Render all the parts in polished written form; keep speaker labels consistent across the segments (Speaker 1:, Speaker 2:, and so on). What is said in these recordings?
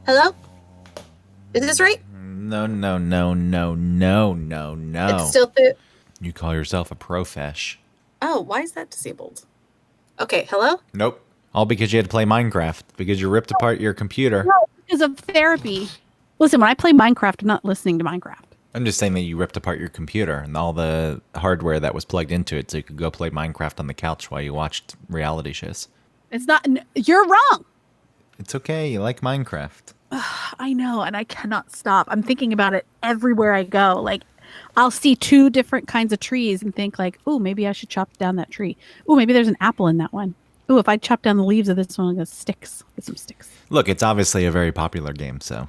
Speaker 1: Hello? Is this right?
Speaker 2: No, no, no, no, no, no,
Speaker 1: It's
Speaker 2: no.
Speaker 1: still through.
Speaker 2: You call yourself a profesh.
Speaker 1: Oh, why is that disabled? Okay, hello?
Speaker 2: Nope. All because you had to play Minecraft. Because you ripped apart your computer.
Speaker 3: No, because of therapy. Listen, when I play Minecraft, I'm not listening to Minecraft.
Speaker 2: I'm just saying that you ripped apart your computer and all the hardware that was plugged into it so you could go play Minecraft on the couch while you watched reality shows.
Speaker 3: It's not. You're wrong.
Speaker 2: It's okay. You like Minecraft.
Speaker 3: I know, and I cannot stop. I'm thinking about it everywhere I go. Like, I'll see two different kinds of trees and think, like, oh, maybe I should chop down that tree. Oh, maybe there's an apple in that one. Oh, if I chop down the leaves of this one, I'll get sticks. Get some sticks.
Speaker 2: Look, it's obviously a very popular game, so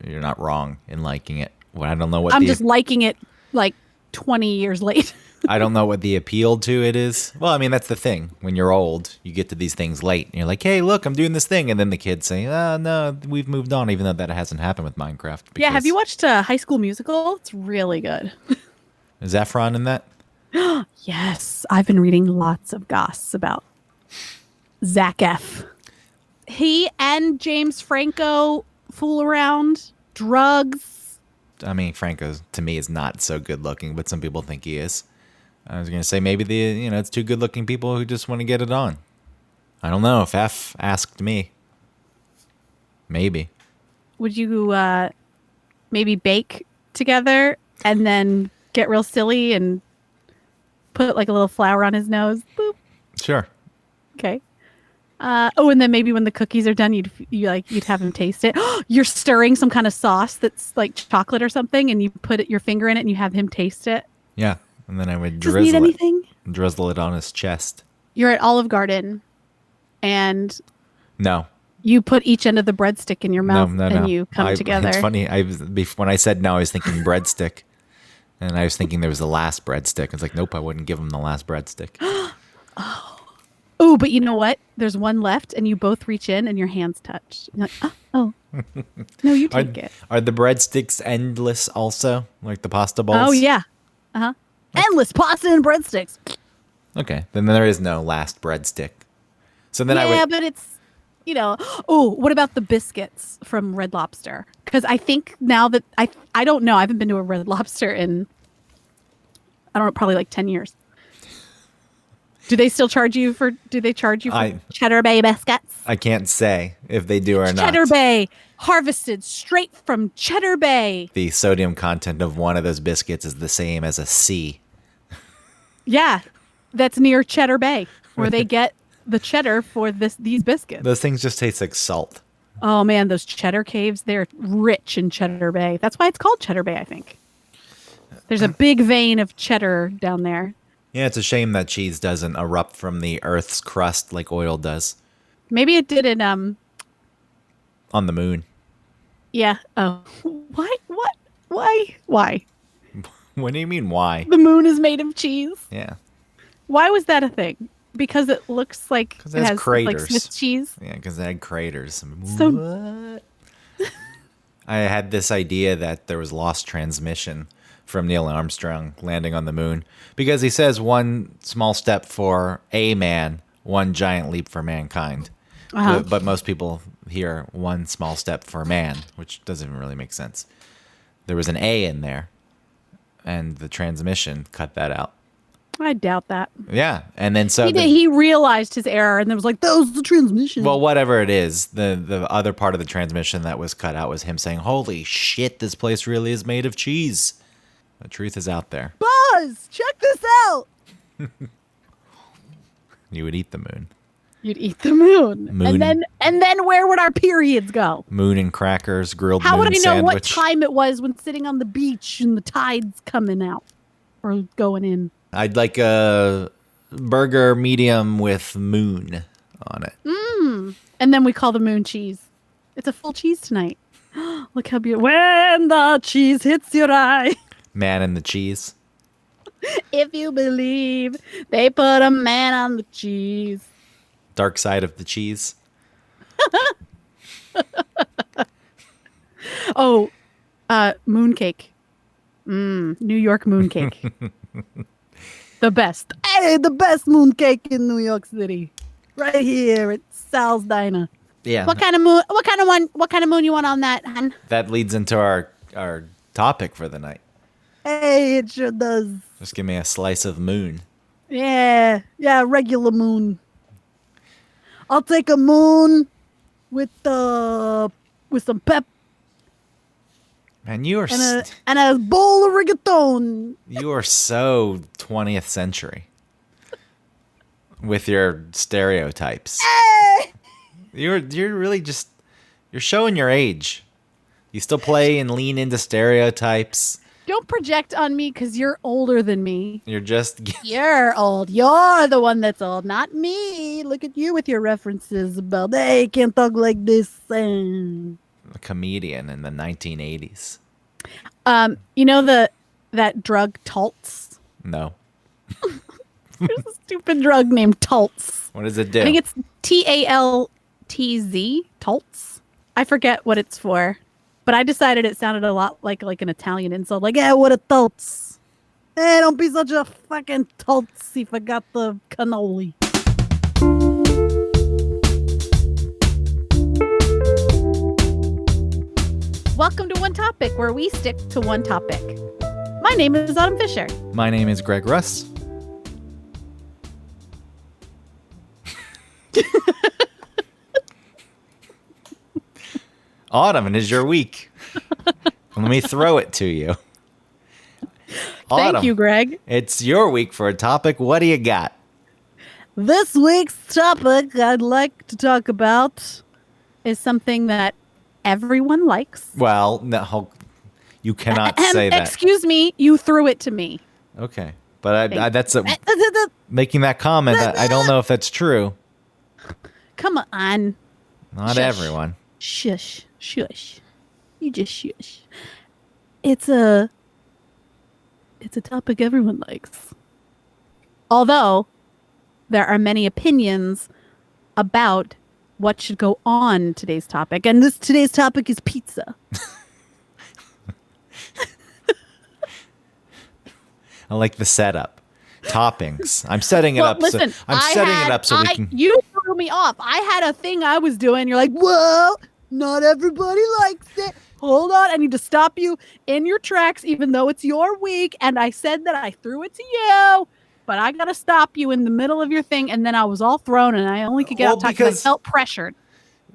Speaker 2: you're not wrong in liking it. Well, I don't know what
Speaker 3: I'm just liking it like 20 years late.
Speaker 2: I don't know what the appeal to it is. Well, I mean, that's the thing. When you're old, you get to these things late. And you're like, hey, look, I'm doing this thing. And then the kids say, oh, no, we've moved on, even though that hasn't happened with Minecraft.
Speaker 3: Yeah, have you watched High School Musical? It's really good.
Speaker 2: Is Efron in that?
Speaker 3: Yes, I've been reading lots of goss about Zac F. He and James Franco fool around, drugs.
Speaker 2: I mean, Franco, to me, is not so good looking, but some people think he is. I was going to say maybe it's two good looking people who just want to get it on. I don't know if F asked me. Maybe.
Speaker 3: Would you maybe bake together and then get real silly and put like a little flower on his nose? Boop.
Speaker 2: Sure.
Speaker 3: Okay. And then maybe when the cookies are done, you'd have him taste it. You're stirring some kind of sauce that's like chocolate or something, and you put your finger in it, and you have him taste it.
Speaker 2: Yeah, and then I would
Speaker 3: Does need anything?
Speaker 2: drizzle it on his chest.
Speaker 3: You're at Olive Garden, and
Speaker 2: no,
Speaker 3: you put each end of the breadstick in your mouth, and you come together.
Speaker 2: It's funny. When I said no, I was thinking breadstick, and I was thinking there was the last breadstick. It's like, nope, I wouldn't give him the last breadstick.
Speaker 3: Oh, but you know what? There's one left, and you both reach in, and your hands touch. You're like, oh. No, you take it.
Speaker 2: Are the breadsticks endless also? Like the pasta balls?
Speaker 3: Oh, yeah. Uh-huh. Endless pasta and breadsticks.
Speaker 2: Okay, then there is no last breadstick. So then
Speaker 3: but it's, oh, what about the biscuits from Red Lobster? Because I think now that, I don't know, I haven't been to a Red Lobster in, I don't know, probably like 10 years. Do they charge you for Cheddar Bay biscuits?
Speaker 2: I can't say if they do or not.
Speaker 3: Cheddar Bay, harvested straight from Cheddar Bay.
Speaker 2: The sodium content of one of those biscuits is the same as a C.
Speaker 3: Yeah, that's near Cheddar Bay, where they get the cheddar for these biscuits.
Speaker 2: Those things just taste like salt.
Speaker 3: Oh man, those cheddar caves, they're rich in Cheddar Bay. That's why it's called Cheddar Bay, I think. There's a big vein of cheddar down there.
Speaker 2: Yeah, it's a shame that cheese doesn't erupt from the Earth's crust like oil does.
Speaker 3: Maybe it did in
Speaker 2: on the moon.
Speaker 3: Yeah. Oh. Why? What? Why? Why?
Speaker 2: What do you mean why?
Speaker 3: The moon is made of cheese.
Speaker 2: Yeah.
Speaker 3: Why was that a thing? Because it looks like
Speaker 2: it has craters.
Speaker 3: Like Swiss cheese.
Speaker 2: Yeah, because it had craters.
Speaker 3: So
Speaker 2: what? I had this idea that there was lost transmission from Neil Armstrong landing on the moon, because he says one small step for a man, one giant leap for mankind.
Speaker 3: Uh-huh.
Speaker 2: But most people hear one small step for man, which doesn't really make sense. There was an A in there, and the transmission cut that out.
Speaker 3: I doubt that.
Speaker 2: Yeah, and then so
Speaker 3: he realized his error, and then was like, "That was the transmission."
Speaker 2: Well, whatever it is, the other part of the transmission that was cut out was him saying, "Holy shit, this place really is made of cheese." The truth is out there.
Speaker 3: Buzz, check this out.
Speaker 2: You would eat the moon.
Speaker 3: You'd eat the moon. And then where would our periods go?
Speaker 2: Moon and crackers, grilled
Speaker 3: How
Speaker 2: moon
Speaker 3: would I know
Speaker 2: sandwich.
Speaker 3: what time it was when sitting on the beach and the tide's coming out or going in?
Speaker 2: I'd like a burger medium with moon on it.
Speaker 3: And then we call the moon cheese. It's a full cheese tonight. Look how beautiful. When the cheese hits your eye.
Speaker 2: Man and the cheese.
Speaker 3: If you believe, they put a man on the cheese.
Speaker 2: Dark side of the cheese.
Speaker 3: Mooncake. New York mooncake. The best. Hey, the best mooncake in New York City. Right here at Sal's Diner.
Speaker 2: Yeah.
Speaker 3: What kind of moon? What kind of moon you want on that, hun?
Speaker 2: That leads into our topic for the night.
Speaker 3: Hey, it sure does.
Speaker 2: Just give me a slice of moon.
Speaker 3: Yeah, regular moon. I'll take a moon with some pep
Speaker 2: Man, you are
Speaker 3: and a bowl of reggaeton.
Speaker 2: you are so 20th century with your stereotypes.
Speaker 3: Hey!
Speaker 2: You're really just you're showing your age. You still play and lean into stereotypes.
Speaker 3: Don't project on me because you're older than me.
Speaker 2: You're just
Speaker 3: You're old. You're the one that's old, not me. Look at you with your references about, hey, can't talk like this.
Speaker 2: a comedian in the 1980s.
Speaker 3: You know that drug Taltz?
Speaker 2: No.
Speaker 3: There's a stupid drug named Taltz.
Speaker 2: What does it do?
Speaker 3: I think it's Taltz, Taltz. I forget what it's for, but I decided it sounded a lot like an Italian insult. Like, yeah, what a Taltz. Hey, don't be such a fucking Taltz. He forgot the cannoli. Welcome to One Topic, where we stick to one topic. My name is Autumn Fisher.
Speaker 2: My name is Greg Russ. Autumn, it is your week. Let me throw it to you. Autumn,
Speaker 3: Thank you, Greg.
Speaker 2: it's your week for a topic. What do you got?
Speaker 3: This week's topic I'd like to talk about is something that everyone likes.
Speaker 2: Well, no, you cannot say that.
Speaker 3: Excuse me, you threw it to me.
Speaker 2: Okay, but that's making that comment. I don't know if that's true.
Speaker 3: Come on.
Speaker 2: Not
Speaker 3: Shush.
Speaker 2: everyone.
Speaker 3: Shush. Shush. You just shush. It's a topic everyone likes. Although there are many opinions about what should go on today's topic. And today's topic is pizza.
Speaker 2: I like the setup. Toppings. I'm setting it
Speaker 3: Well,
Speaker 2: up.
Speaker 3: listen,
Speaker 2: I'm setting it up so we can.
Speaker 3: You threw me off. I had a thing I was doing. You're like, whoa, not everybody likes it. Hold on. I need to stop you in your tracks, even though it's your week. And I said that I threw it to you, but I got to stop you in the middle of your thing. And then I was all thrown and I only could get out talking because I felt pressured.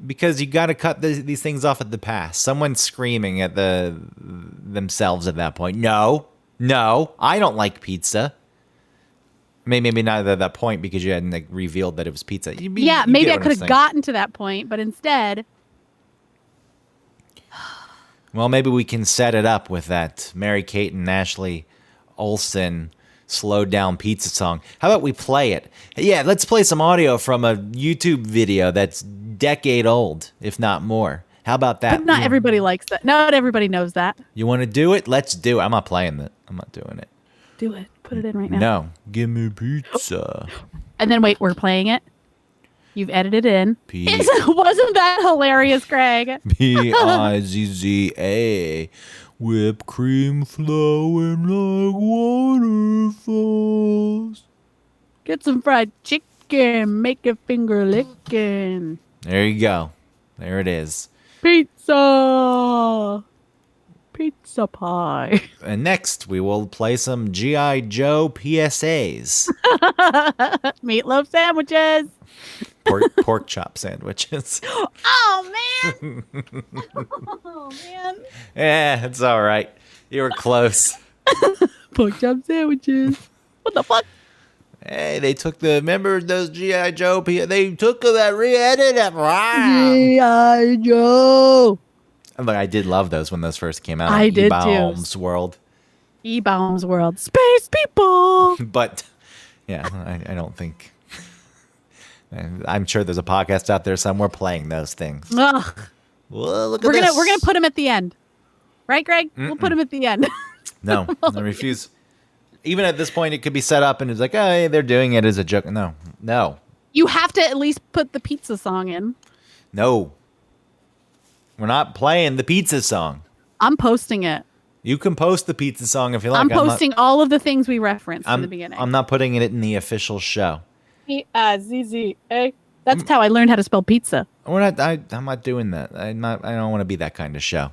Speaker 2: Because you got to cut these things off at the pass. Someone's screaming at themselves at that point. No, I don't like pizza. Maybe not at that point because you hadn't revealed that it was pizza.
Speaker 3: Maybe I could have gotten to that point, but instead.
Speaker 2: Well, maybe we can set it up with that Mary-Kate and Ashley Olsen slowed down pizza song. How about we play it? Yeah, let's play some audio from a YouTube video that's decade old, if not more. How about that?
Speaker 3: But not everybody likes that. Not everybody knows that.
Speaker 2: You want to do it? Let's do it. I'm not playing it. I'm not doing it.
Speaker 3: Do it. Put it in right now.
Speaker 2: No. Give me pizza.
Speaker 3: And then wait, we're playing it. You've edited in.
Speaker 2: P-
Speaker 3: Wasn't that hilarious, Greg?
Speaker 2: Pizza. Whipped cream flowing like waterfalls.
Speaker 3: Get some fried chicken. Make your finger licking.
Speaker 2: There you go. There it is.
Speaker 3: Pizza. Pizza pie.
Speaker 2: And next, we will play some G.I. Joe PSAs.
Speaker 3: Meatloaf sandwiches.
Speaker 2: Pork chop sandwiches.
Speaker 3: Oh, man. Oh, man.
Speaker 2: Yeah, it's all right. You were close.
Speaker 3: Pork chop sandwiches. What the fuck?
Speaker 2: Hey, they took remember those G.I. Joe they took that re-edited it.
Speaker 3: G.I. Joe.
Speaker 2: Look, I did love those when those first came out.
Speaker 3: I did
Speaker 2: E-Bombs
Speaker 3: too.
Speaker 2: World.
Speaker 3: E-Bombs World. Space people.
Speaker 2: But, yeah, I don't think... I'm sure there's a podcast out there somewhere playing those things.
Speaker 3: Ugh.
Speaker 2: Well, look at
Speaker 3: We're
Speaker 2: this.
Speaker 3: gonna put them at the end. Right, Greg? We'll put them at the end.
Speaker 2: No, I refuse. Even at this point, it could be set up and it's like, oh, hey, they're doing it as a joke. No.
Speaker 3: You have to at least put the pizza song in.
Speaker 2: No. We're not playing the pizza song.
Speaker 3: I'm posting it.
Speaker 2: You can post the pizza song if you like.
Speaker 3: I'm posting all of the things we referenced in the beginning.
Speaker 2: I'm not putting it in the official show.
Speaker 3: P-I-Z-Z-A. That's how I learned how to spell pizza.
Speaker 2: I'm not doing that. I don't want to be that kind of show.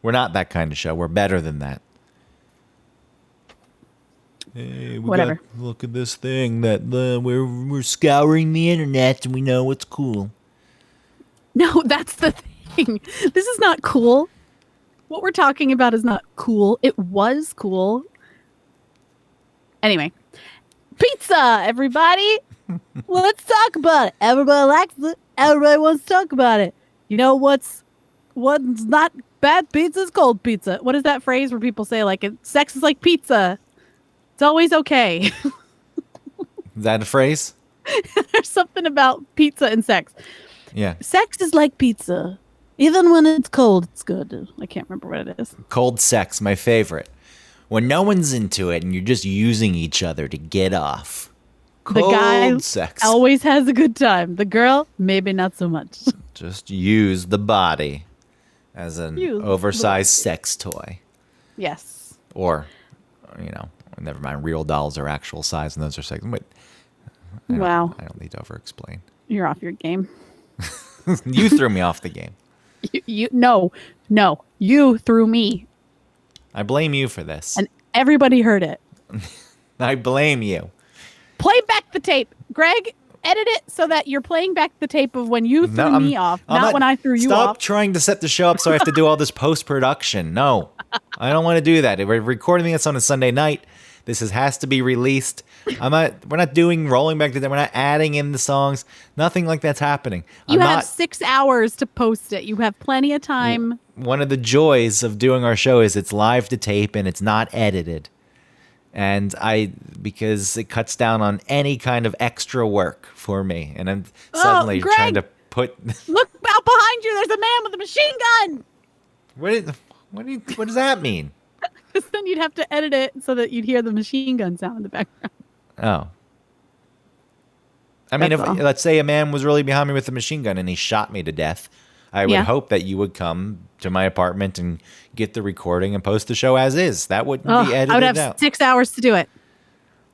Speaker 2: We're not that kind of show. We're better than that. Hey,
Speaker 3: Whatever.
Speaker 2: Look at this thing that we're scouring the internet and we know what's cool.
Speaker 3: No, that's the thing. This is not cool. What we're talking about is not cool. It was cool. Anyway, pizza, everybody. Let's talk about it. Everybody likes it. Everybody wants to talk about it. You know what's not bad pizza is cold pizza. What is that phrase where people say like sex is like pizza? It's always okay.
Speaker 2: Is that a phrase?
Speaker 3: There's something about pizza and sex.
Speaker 2: Yeah.
Speaker 3: Sex is like pizza. Even when it's cold, it's good. I can't remember what it is.
Speaker 2: Cold sex, my favorite. When no one's into it and you're just using each other to get off. Cold
Speaker 3: The guy
Speaker 2: sex.
Speaker 3: always has a good time. The girl, maybe not so much.
Speaker 2: Just use the body as an
Speaker 3: Use the
Speaker 2: oversized
Speaker 3: body.
Speaker 2: sex toy.
Speaker 3: Yes.
Speaker 2: Or, never mind, real dolls are actual size and those are sex. But
Speaker 3: Wow.
Speaker 2: I don't need to over-explain.
Speaker 3: You're off your game.
Speaker 2: You threw me off the game.
Speaker 3: No, you threw me.
Speaker 2: I blame you for this.
Speaker 3: And everybody heard it.
Speaker 2: I blame you.
Speaker 3: Play back the tape. Greg, edit it so that you're playing back the tape of when you threw me off, not when I threw you
Speaker 2: Stop
Speaker 3: off.
Speaker 2: trying to set the show up so I have to do all this post-production. No, I don't want to do that. We're recording this on a Sunday night. This has to be released. We're not doing rolling back to that. We're not adding in the songs. Nothing like that's happening.
Speaker 3: You have 6 hours to post it. You have plenty of time.
Speaker 2: One of the joys of doing our show is it's live to tape and it's not edited. And because it cuts down on any kind of extra work for me. And I'm suddenly
Speaker 3: Greg,
Speaker 2: trying to put.
Speaker 3: Look out behind you. There's a man with a machine gun.
Speaker 2: What does that mean?
Speaker 3: Because then you'd have to edit it so that you'd hear the machine gun sound in the background.
Speaker 2: Oh. I mean,
Speaker 3: That's all.
Speaker 2: let's say a man was really behind me with a machine gun and he shot me to death. I would hope that you would come to my apartment and get the recording and post the show as is. That wouldn't be edited out.
Speaker 3: I would have 6 hours to do it.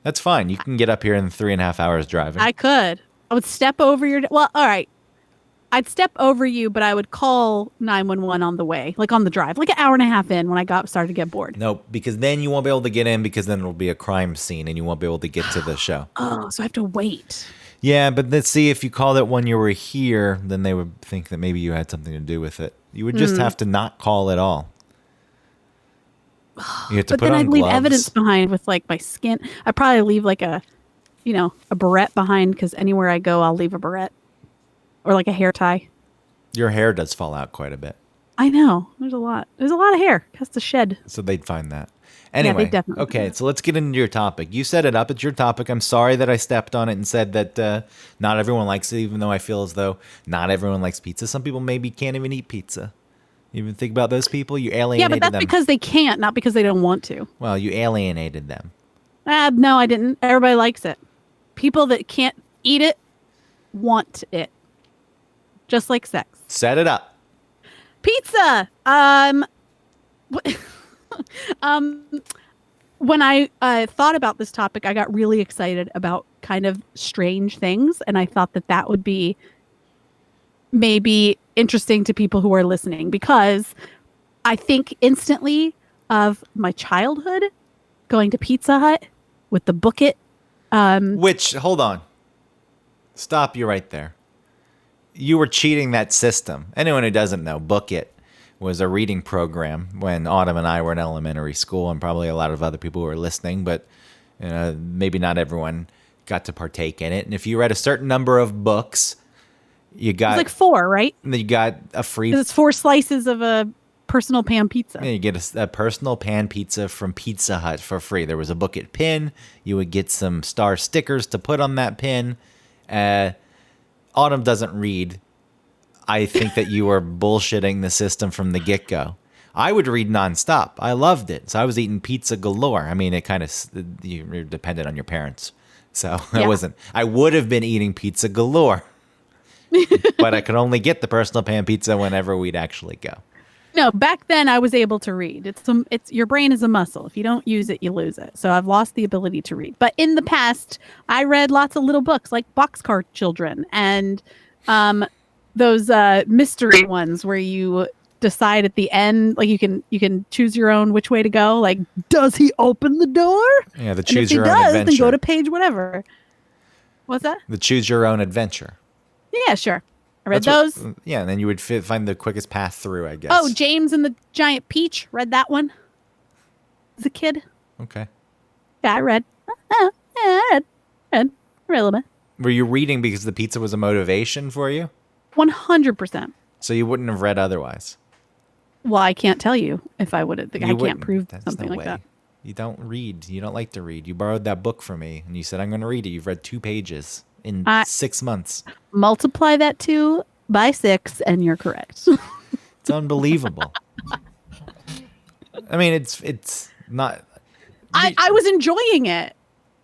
Speaker 2: That's fine. You can get up here in 3.5 hours driving.
Speaker 3: I could. I would step over your... Well, all right. I'd step over you, but I would call 911 on the way, like on the drive, like an hour and a half in when I started to get bored.
Speaker 2: No, because then you won't be able to get in because then it'll be a crime scene and you won't be able to get to the show.
Speaker 3: Oh, so I have to wait.
Speaker 2: Yeah, but let's see, if you called it when you were here, then they would think that maybe you had something to do with it. You would just have to not call at all. You have to
Speaker 3: But
Speaker 2: put
Speaker 3: then
Speaker 2: on
Speaker 3: I'd leave
Speaker 2: gloves.
Speaker 3: evidence behind with like my skin. I'd probably leave like a barrette behind because anywhere I go, I'll leave a barrette or like a hair tie.
Speaker 2: Your hair does fall out quite a bit.
Speaker 3: I know. There's a lot. There's a lot of hair. It has to shed.
Speaker 2: So they'd find that. Anyway,
Speaker 3: they definitely
Speaker 2: okay,
Speaker 3: do.
Speaker 2: so let's get into your topic. You set it up. It's your topic. I'm sorry that I stepped on it and said that not everyone likes it, even though I feel as though not everyone likes pizza. Some people maybe can't even eat pizza. You even think about those people? You alienated
Speaker 3: Yeah, but that's
Speaker 2: them.
Speaker 3: because they can't, not because they don't want to.
Speaker 2: Well, you alienated them.
Speaker 3: No, I didn't. Everybody likes it. People that can't eat it want it. Just like sex.
Speaker 2: Set it up.
Speaker 3: Pizza. When I thought about this topic, I got really excited about kind of strange things, and I thought that would be maybe interesting to people who are listening, because I think instantly of my childhood going to Pizza Hut with the book it.
Speaker 2: Which, hold on. Stop you right there. You were cheating that system. Anyone who doesn't know, Book It was a reading program when Autumn and I were in elementary school, and probably a lot of other people who were listening, but maybe not everyone got to partake in it. And if you read a certain number of books, you got...
Speaker 3: It's like 4, right?
Speaker 2: You got a free...
Speaker 3: Because it's 4 slices of a personal pan pizza.
Speaker 2: Yeah, you get a personal pan pizza from Pizza Hut for free. There was a Book It pin. You would get some star stickers to put on that pin. Autumn doesn't read. I think that you were bullshitting the system from the get-go. I would read nonstop. I loved it. So I was eating pizza galore. I mean, it kind of, you're dependent on your parents. So
Speaker 3: Yeah.
Speaker 2: I would have been eating pizza galore. But I could only get the personal pan pizza whenever we'd actually go.
Speaker 3: No, back then I was able to read. It's your brain is a muscle. If you don't use it, you lose it. So I've lost the ability to read. But in the past, I read lots of little books like Boxcar Children and those mystery ones where you decide at the end, like you can choose your own which way to go. Like, does he open the door?
Speaker 2: Yeah, the
Speaker 3: And
Speaker 2: choose
Speaker 3: if he
Speaker 2: your own
Speaker 3: does,
Speaker 2: adventure.
Speaker 3: then go to page whatever. What's that?
Speaker 2: The choose your own adventure.
Speaker 3: Yeah, sure. I read
Speaker 2: That's
Speaker 3: those.
Speaker 2: what- yeah, and then you would find the quickest path through, I guess.
Speaker 3: Oh, James and the Giant Peach. Read that one as a kid.
Speaker 2: Okay.
Speaker 3: Yeah, I read. I read a little bit.
Speaker 2: Were you reading because the pizza was a motivation for you?
Speaker 3: 100%.
Speaker 2: So you wouldn't have read otherwise?
Speaker 3: Well, I can't tell you if I would. I
Speaker 2: You
Speaker 3: can't
Speaker 2: wouldn't.
Speaker 3: prove
Speaker 2: There's
Speaker 3: something
Speaker 2: no
Speaker 3: like
Speaker 2: way.
Speaker 3: that.
Speaker 2: You don't read. You don't like to read. You borrowed that book from me, and you said, I'm going to read it. You've read 2 pages in 6 months.
Speaker 3: Multiply that 2 by 6, and you're correct.
Speaker 2: It's unbelievable. I mean, it's not...
Speaker 3: I was enjoying it,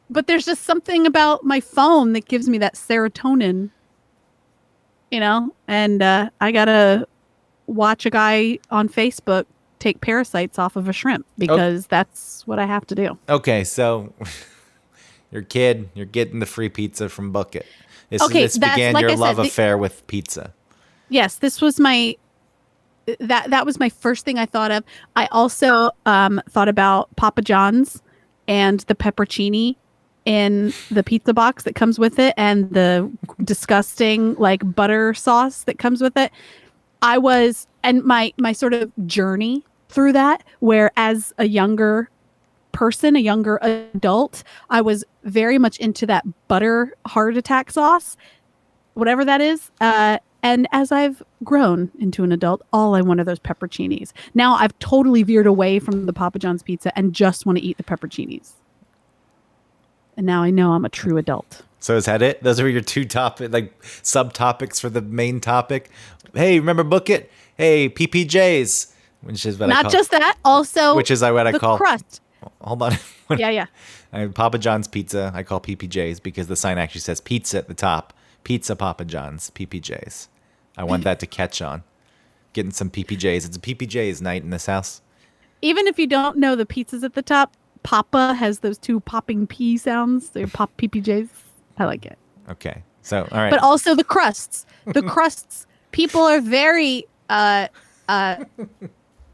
Speaker 3: but there's just something about my phone that gives me that serotonin, and I gotta watch a guy on Facebook take parasites off of a shrimp because that's what I have to do.
Speaker 2: Okay, so you're a kid, you're getting the free pizza from Bucket. This
Speaker 3: that's-
Speaker 2: began
Speaker 3: like
Speaker 2: your
Speaker 3: I said,
Speaker 2: love affair with pizza.
Speaker 3: Yes, this was my that was my first thing I thought of. I also thought about Papa John's and the peppercini in the pizza box that comes with it and the disgusting like butter sauce that comes with it. And my sort of journey through that, where as a younger person, a younger adult, I was very much into that butter heart attack sauce, whatever that is. And as I've grown into an adult, all I want are those pepperoncinis. Now I've totally veered away from the Papa John's pizza and just want to eat the pepperoncinis. And now I know I'm a true adult.
Speaker 2: So is that it? Those were your 2 subtopics for the main topic. Hey, remember Bucket? Hey, PPJs, which is what I
Speaker 3: Not
Speaker 2: call,
Speaker 3: just that, also
Speaker 2: which is what I
Speaker 3: the
Speaker 2: call
Speaker 3: crust.
Speaker 2: Hold on.
Speaker 3: Yeah.
Speaker 2: Papa John's pizza, I call PPJs because the sign actually says pizza at the top. Pizza Papa John's, PPJs. I want that to catch on. Getting some PPJs. It's a PPJs night in this house.
Speaker 3: Even if you don't know the pizzas at the top, Papa has those 2 popping P sounds. They're pop PPJs. I like it.
Speaker 2: Okay. So, all right.
Speaker 3: But also the crusts. The crusts. People are very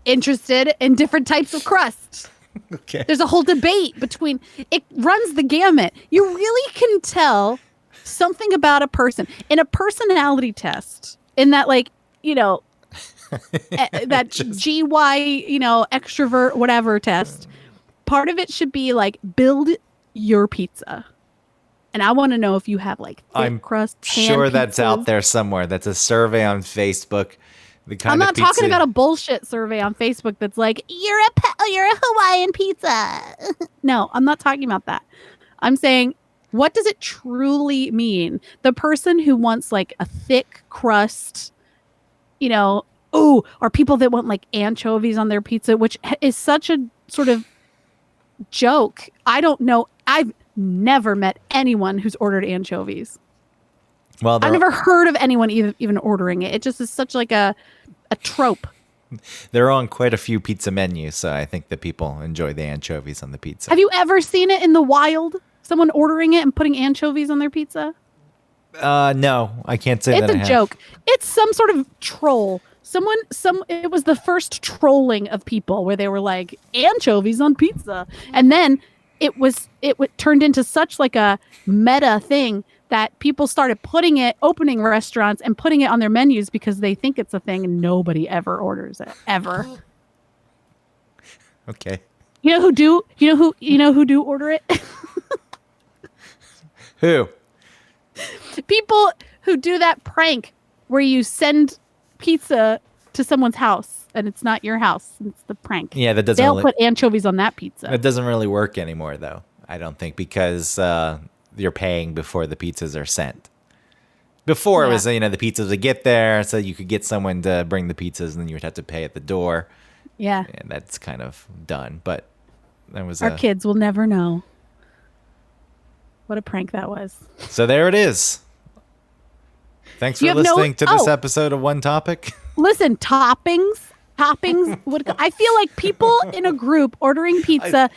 Speaker 3: interested in different types of crust.
Speaker 2: Okay.
Speaker 3: There's a whole debate between, it runs the gamut. You really can tell something about a person in a personality test, in that, like, that GY, extrovert, whatever test. Part of it should be like, build your pizza. And I want to know if you have like thick
Speaker 2: I'm
Speaker 3: crust.
Speaker 2: sure that's
Speaker 3: pizzas.
Speaker 2: out there somewhere. That's a survey on Facebook. The kind
Speaker 3: I'm
Speaker 2: of
Speaker 3: not
Speaker 2: pizza,
Speaker 3: talking about a bullshit survey on Facebook that's like, you're a Hawaiian pizza. No, I'm not talking about that. I'm saying, what does it truly mean? The person who wants like a thick crust, or people that want like anchovies on their pizza, which is such a sort of joke. I don't know. I've never met anyone who's ordered anchovies.
Speaker 2: Well,
Speaker 3: I've never heard of anyone even ordering it. It just is such like a trope.
Speaker 2: they're on quite a few pizza menus, so I think that people enjoy the anchovies on the pizza.
Speaker 3: Have you ever seen it in the wild? Someone ordering it and putting anchovies on their pizza?
Speaker 2: No, I can't say
Speaker 3: It's
Speaker 2: that I
Speaker 3: a
Speaker 2: have.
Speaker 3: joke. It's some sort of troll. It was the first trolling of people where they were like, anchovies on pizza. And then it turned into such like a meta thing that people started opening restaurants and putting it on their menus because they think it's a thing and nobody ever orders it, ever.
Speaker 2: Okay.
Speaker 3: You know who do order it?
Speaker 2: Who?
Speaker 3: People who do that prank where you send pizza to someone's house and it's not your house. It's the prank.
Speaker 2: Yeah, that doesn't
Speaker 3: They'll
Speaker 2: really,
Speaker 3: put anchovies on that pizza.
Speaker 2: it doesn't really work anymore, though. I don't think, because you're paying before the pizzas are sent. Before it was, the pizzas would get there, so you could get someone to bring the pizzas, and then you would have to pay at the door.
Speaker 3: Yeah.
Speaker 2: And that's kind of done. But there was
Speaker 3: Our kids will never know what a prank that was.
Speaker 2: So there it is. Thanks
Speaker 3: You
Speaker 2: for
Speaker 3: have
Speaker 2: listening to this episode of One Topic.
Speaker 3: Listen, toppings toppings would I feel like people in a group ordering pizza,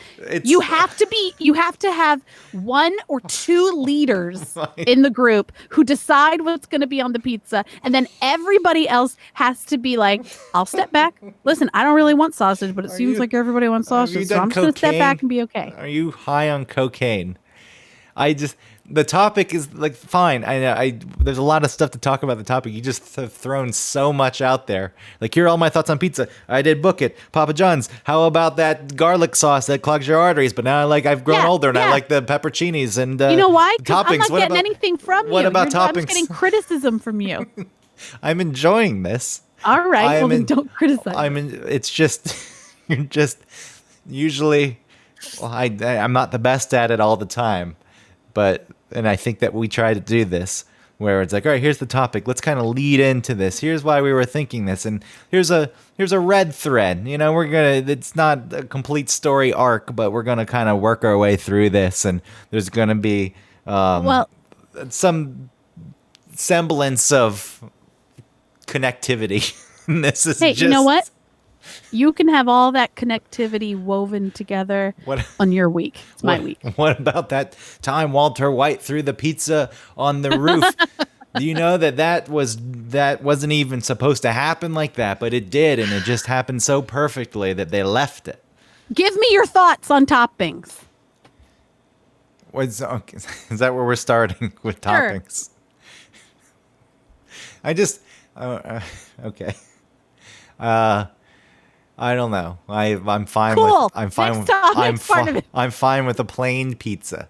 Speaker 3: you have to have 1 or 2 leaders in the group who decide what's going to be on the pizza, and then everybody else has to be like, I'll step back. Listen, I don't really want sausage, but it seems like everybody wants sausage, so I'm just going to step back and be okay.
Speaker 2: Are you high on cocaine? The topic is like fine. There's a lot of stuff to talk about the topic. You just have thrown so much out there. Like, here are all my thoughts on pizza. I did book it. Papa John's. How about that garlic sauce that clogs your arteries? But now I've grown older and I like the pepperoncinis and
Speaker 3: you know why?
Speaker 2: Toppings.
Speaker 3: I'm not getting anything from you.
Speaker 2: What about toppings?
Speaker 3: I'm just getting criticism from you.
Speaker 2: I'm enjoying this.
Speaker 3: All right. Then don't criticize.
Speaker 2: It's just you're just usually. Well, I'm not the best at it all the time, and I think that we try to do this where it's like, all right, here's the topic. Let's kind of lead into this. Here's why we were thinking this, and here's a red thread. It's not a complete story arc, but we're gonna kind of work our way through this, and there's gonna be some semblance of connectivity. This is
Speaker 3: hey, you know what? You can have all that connectivity woven together on your week. It's my week.
Speaker 2: What about that time Walter White threw the pizza on the roof? Do you know that wasn't even supposed to happen like that, but it did, and it just happened so perfectly that they left it.
Speaker 3: Give me your thoughts on toppings.
Speaker 2: Is that where we're starting with toppings? Okay. I don't know. I'm fine
Speaker 3: cool.
Speaker 2: with I'm fine
Speaker 3: Next
Speaker 2: with I'm fine with a plain pizza.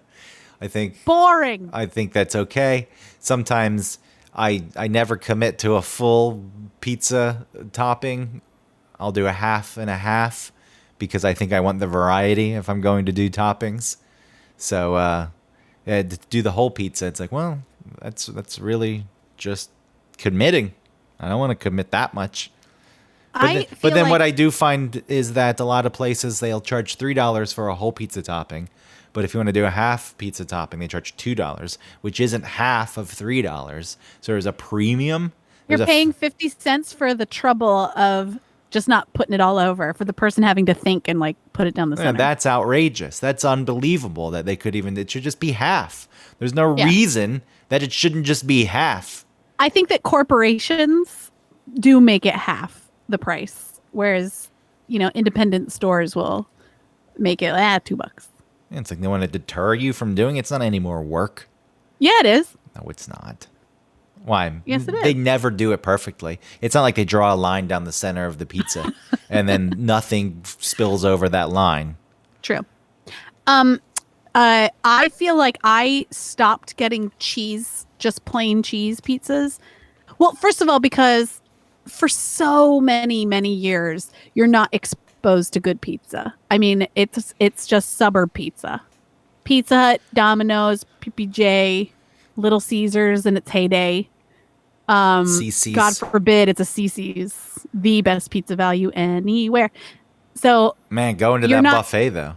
Speaker 2: I think
Speaker 3: boring.
Speaker 2: I think that's okay. Sometimes I never commit to a full pizza topping. I'll do a half and a half because I think I want the variety if I'm going to do toppings. So to do the whole pizza, it's like, well, that's really just committing. I don't want to commit that much. But then what I do find is that a lot of places, they'll charge $3 for a whole pizza topping. But if you want to do a half pizza topping, they charge $2, which isn't half of $3. So there's a premium.
Speaker 3: You're paying 50 cents for the trouble of just not putting it all over, for the person having to think and put it down the center.
Speaker 2: That's outrageous. That's unbelievable that it should just be half. There's no reason that it shouldn't just be half.
Speaker 3: I think that corporations do make it half the price, whereas independent stores will make it $2.
Speaker 2: It's like they want to deter you from doing it. It's not any more work.
Speaker 3: Yeah, it is.
Speaker 2: No, it's not. Why?
Speaker 3: Yes, it is.
Speaker 2: They never do it perfectly. It's not like they draw a line down the center of the pizza and then nothing spills over that line.
Speaker 3: True. I feel like I stopped getting just plain cheese pizzas. Well, first of all, because for so many, many years, you're not exposed to good pizza. I mean, it's just suburb pizza. Pizza Hut, Domino's, PPJ, Little Caesars in its heyday.
Speaker 2: CC's.
Speaker 3: God forbid it's a CC's, the best pizza value anywhere. So,
Speaker 2: man, going to that buffet, though.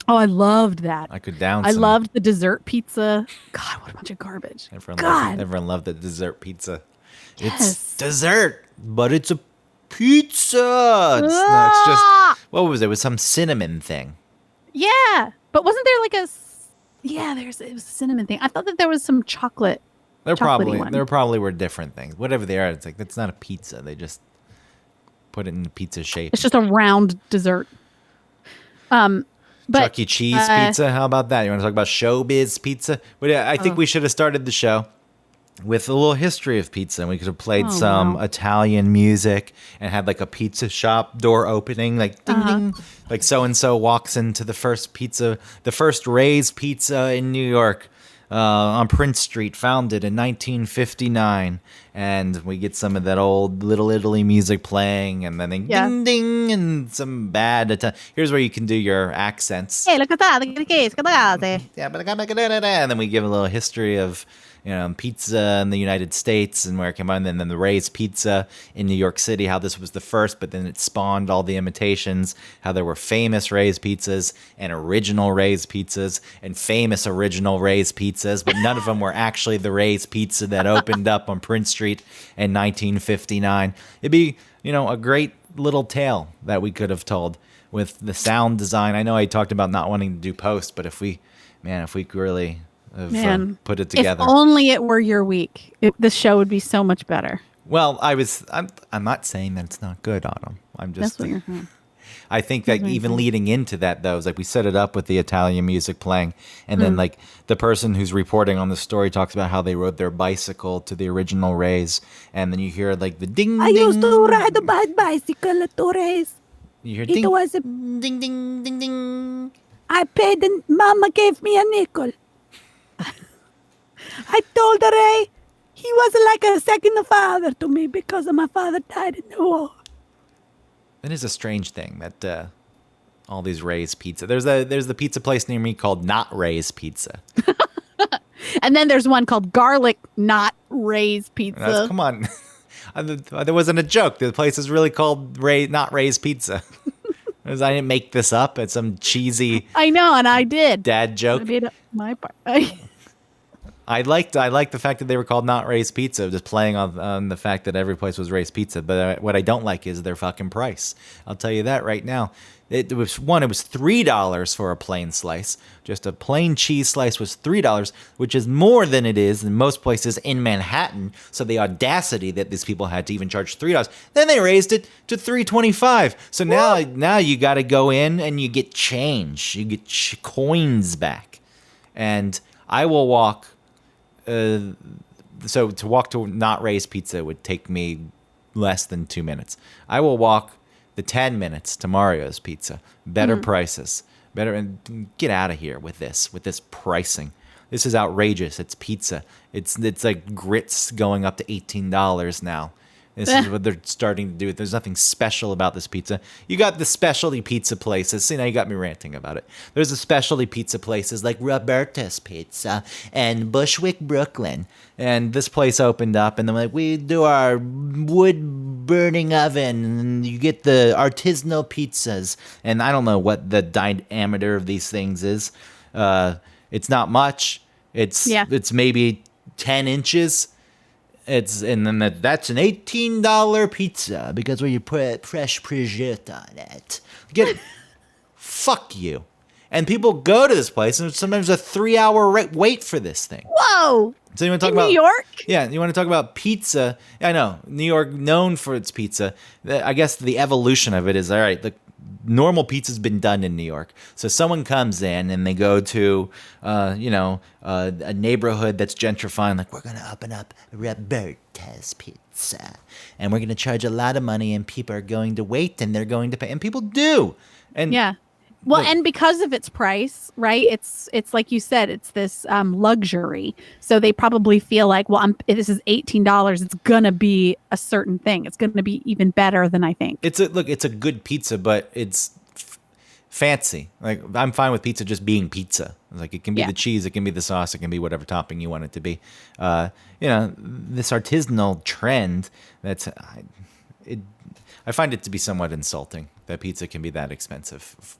Speaker 3: Oh, I loved that.
Speaker 2: I could down
Speaker 3: I loved the dessert pizza. God, what a bunch of garbage.
Speaker 2: Everyone loved the dessert pizza.
Speaker 3: Yes.
Speaker 2: It's dessert, but it's a pizza. It's just, what was it? It was some cinnamon thing.
Speaker 3: Yeah, but wasn't there it was a cinnamon thing. I thought that there was some chocolate.
Speaker 2: There probably were different things. Whatever they are, it's like, that's not a pizza. They just put it in pizza shape.
Speaker 3: It's just a round dessert. But,
Speaker 2: Chuck E. Cheese pizza. How about that? You want to talk about showbiz pizza? But yeah, I think we should have started the show with a little history of pizza, and we could have played some Italian music and had a pizza shop door opening, ding ding, so and so walks into the first Ray's Pizza in New York, on Prince Street, founded in 1959, and we get some of that old Little Italy music playing, and then ding ding, and some bad here's where you can do your accents.
Speaker 3: Hey, look at that!
Speaker 2: Yeah, and then we give a little history of pizza in the United States and where it came out, and then the Ray's Pizza in New York City, how this was the first, but then it spawned all the imitations, how there were famous Ray's Pizzas and original Ray's Pizzas and famous original Ray's Pizzas, but none of them were actually the Ray's Pizza that opened up on Prince Street in 1959. It'd be, a great little tale that we could have told with the sound design. I know I talked about not wanting to do post, but if we really have put it together.
Speaker 3: If only it were your week, this show would be so much better.
Speaker 2: Well, I'm not saying that it's not good, Autumn. I'm just.
Speaker 3: That's what you're saying.
Speaker 2: I think that even leading into that, though, is like we set it up with the Italian music playing, and then like the person who's reporting on the story talks about how they rode their bicycle to the original Rays, and then you hear like the ding.
Speaker 3: I
Speaker 2: ding.
Speaker 3: used to ride a bicycle at the race.
Speaker 2: You hear
Speaker 3: It
Speaker 2: ding,
Speaker 3: was a,
Speaker 2: ding, ding, ding, ding.
Speaker 3: I paid and Mama gave me a nickel. I told Ray he was like a second father to me because my father died in the war.
Speaker 2: It is a strange thing that all these Ray's pizza. There's the pizza place near me called Not Ray's Pizza.
Speaker 3: And then there's one called Garlic Not Ray's Pizza.
Speaker 2: Come on, there wasn't a joke. The place is really called Not Ray's Pizza. I didn't make this up. It's some cheesy.
Speaker 3: I know, and I did.
Speaker 2: Dad joke.
Speaker 3: I made up my part.
Speaker 2: I liked the fact that they were called Not Ray's Pizza, just playing on the fact that every place was Ray's Pizza. But what I don't like is their fucking price. I'll tell you that right now. It was $3 for a plain slice. Just a plain cheese slice was $3, which is more than it is in most places in Manhattan. So the audacity that these people had to even charge $3. Then they raised it to $3.25. So now you got to go in and you get change. You get coins back. And I will walk. So to walk to Not Ray's Pizza would take me less than 2 minutes. I will walk the 10 minutes to Mario's Pizza. Better prices. Better, and get out of here with this pricing. This is outrageous. It's pizza. It's like grits going up to $18 now. This is what they're starting to do. There's nothing special about this pizza. You got the specialty pizza places. See, now you got me ranting about it. There's the specialty pizza places like Roberta's Pizza and Bushwick, Brooklyn. And this place opened up, and they're like, we do our wood-burning oven, and you get the artisanal pizzas. And I don't know what the diameter of these things is. It's not much. It's maybe 10 inches. That's an $18 pizza because when you put fresh prosciutto on it, fuck you. And people go to this place, and sometimes a 3-hour wait for this thing.
Speaker 3: Whoa!
Speaker 2: So you want to talk
Speaker 3: in
Speaker 2: about
Speaker 3: New York?
Speaker 2: Yeah, you want to talk about pizza? I know New York known for its pizza. I guess the evolution of it is all right. The normal pizza's been done in New York. So someone comes in and they go to, a neighborhood that's gentrifying. Like, we're going to open up Roberta's Pizza. And we're going to charge a lot of money, and people are going to wait, and they're going to pay. And people do. And
Speaker 3: yeah. Well, and because of its price, right? It's like you said, it's this luxury. So they probably feel like, well, this is $18. It's gonna be a certain thing. It's gonna be even better than I think.
Speaker 2: It's a good pizza, but it's fancy. Like, I'm fine with pizza just being pizza. Like, it can be the cheese, it can be the sauce, it can be whatever topping you want it to be. This artisanal trend I find it to be somewhat insulting that pizza can be that expensive.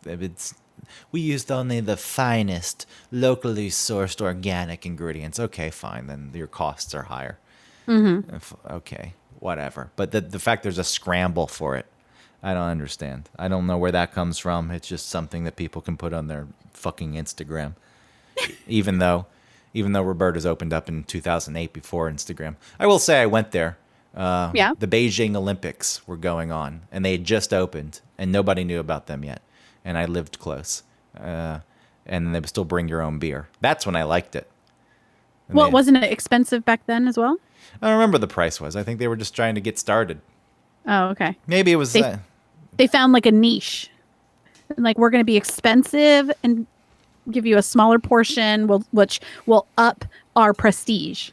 Speaker 2: We used only the finest, locally sourced organic ingredients. Okay, fine, then your costs are higher. Mm-hmm. Okay, whatever. But the fact there's a scramble for it, I don't understand. I don't know where that comes from. It's just something that people can put on their fucking Instagram. even though Roberta's opened up in 2008 before Instagram. I will say I went there. The Beijing Olympics were going on, and they had just opened, and nobody knew about them yet. And I lived close, and they would still bring your own beer. That's when I liked it. And
Speaker 3: well, wasn't it expensive back then as well?
Speaker 2: I don't remember the price was. I think they were just trying to get started.
Speaker 3: Oh, okay.
Speaker 2: Maybe it was.
Speaker 3: They found like a niche, and like, we're going to be expensive and give you a smaller portion, which will up our prestige.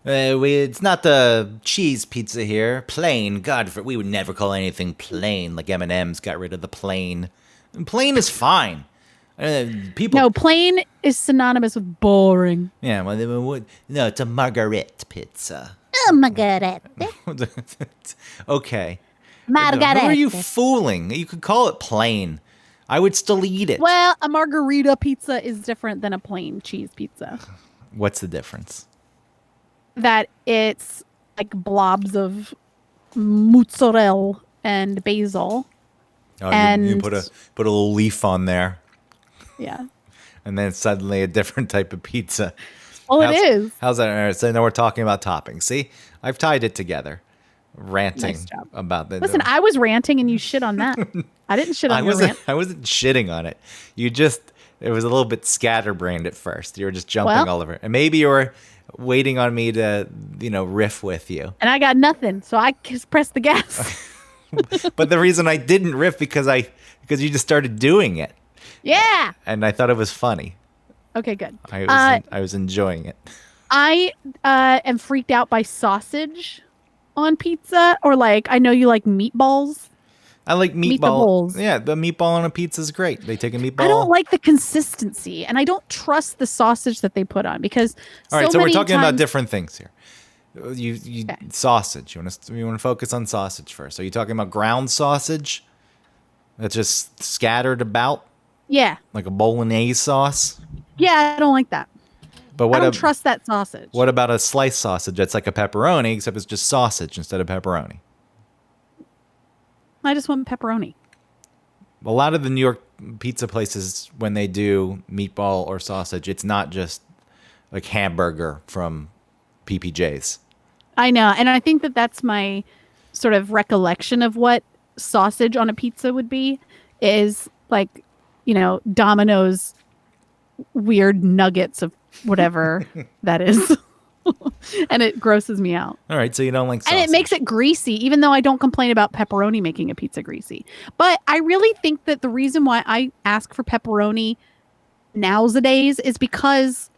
Speaker 2: It's not the cheese pizza here. Plain. God, we would never call anything plain. Like M&M's got rid of the plain. And plain is fine.
Speaker 3: No, plain is synonymous with boring.
Speaker 2: Yeah, well, no, it's a margarita pizza.
Speaker 3: Oh, margarita.
Speaker 2: Okay.
Speaker 3: Margarita.
Speaker 2: Who are you fooling? You could call it plain. I would still eat it.
Speaker 3: Well, a margarita pizza is different than a plain cheese pizza.
Speaker 2: What's the difference? That
Speaker 3: it's like blobs of mozzarella and basil.
Speaker 2: Oh, you
Speaker 3: And
Speaker 2: put a little leaf on there,
Speaker 3: yeah.
Speaker 2: and then it's suddenly a different type of pizza.
Speaker 3: Well, it is.
Speaker 2: How's that? All right, so now we're talking about toppings. See, I've tied it together. Ranting
Speaker 3: Nice job.
Speaker 2: about the.
Speaker 3: Listen, I was ranting and you shit on that. I didn't shit on your rant.
Speaker 2: I wasn't shitting on it. It was a little bit scatterbrained at first. You were just jumping
Speaker 3: Well-
Speaker 2: all over it, and maybe you were waiting on me to, riff with you.
Speaker 3: And I got nothing, so I just pressed the gas.
Speaker 2: But the reason I didn't riff because you just started doing it,
Speaker 3: Yeah.
Speaker 2: and I thought it was funny.
Speaker 3: Okay, good.
Speaker 2: I was enjoying it.
Speaker 3: I am freaked out by sausage on pizza, or like I know you like meatballs.
Speaker 2: I like meatball.
Speaker 3: Meatables.
Speaker 2: Yeah, the meatball on a pizza is great. They take a meatball.
Speaker 3: I don't like the consistency, and I don't trust the sausage that they put on because.
Speaker 2: All right, so we're
Speaker 3: many
Speaker 2: talking about
Speaker 3: times-
Speaker 2: different things here. You
Speaker 3: Okay.
Speaker 2: Sausage. You want to focus on sausage first. Are you talking about ground sausage that's just scattered about
Speaker 3: Yeah,
Speaker 2: like a bolognese sauce?
Speaker 3: yeah, I don't like that.
Speaker 2: But
Speaker 3: I don't trust that sausage.
Speaker 2: What about a sliced sausage that's like a pepperoni, except it's just sausage instead of pepperoni?
Speaker 3: I just want pepperoni.
Speaker 2: A lot of the New York pizza places, when they do meatball or sausage, it's not just like hamburger from PPJ's.
Speaker 3: I know, and I think that that's my sort of recollection of what sausage on a pizza would be is like, Domino's weird nuggets of whatever that is. And it grosses me out.
Speaker 2: All right, so you don't like sausage.
Speaker 3: And it makes it greasy, even though I don't complain about pepperoni making a pizza greasy. But I really think that the reason why I ask for pepperoni nowadays is because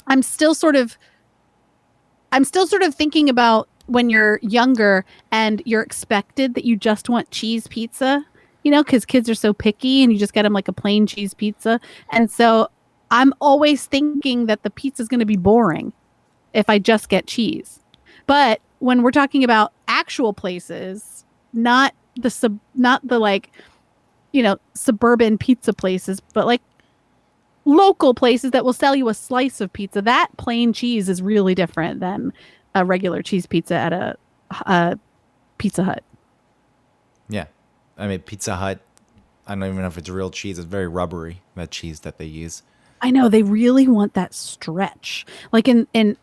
Speaker 3: I'm still sort of thinking about when you're younger and you're expected that you just want cheese pizza, because kids are so picky and you just get them like a plain cheese pizza. And so I'm always thinking that the pizza is going to be boring if I just get cheese. But when we're talking about actual places, not the suburban pizza places, but like local places that will sell you a slice of pizza, that plain cheese is really different than a regular cheese pizza at a Pizza Hut.
Speaker 2: Yeah. I mean, Pizza Hut, I don't even know if it's real cheese. It's very rubbery, that cheese that they use.
Speaker 3: I know, they really want that stretch. Like in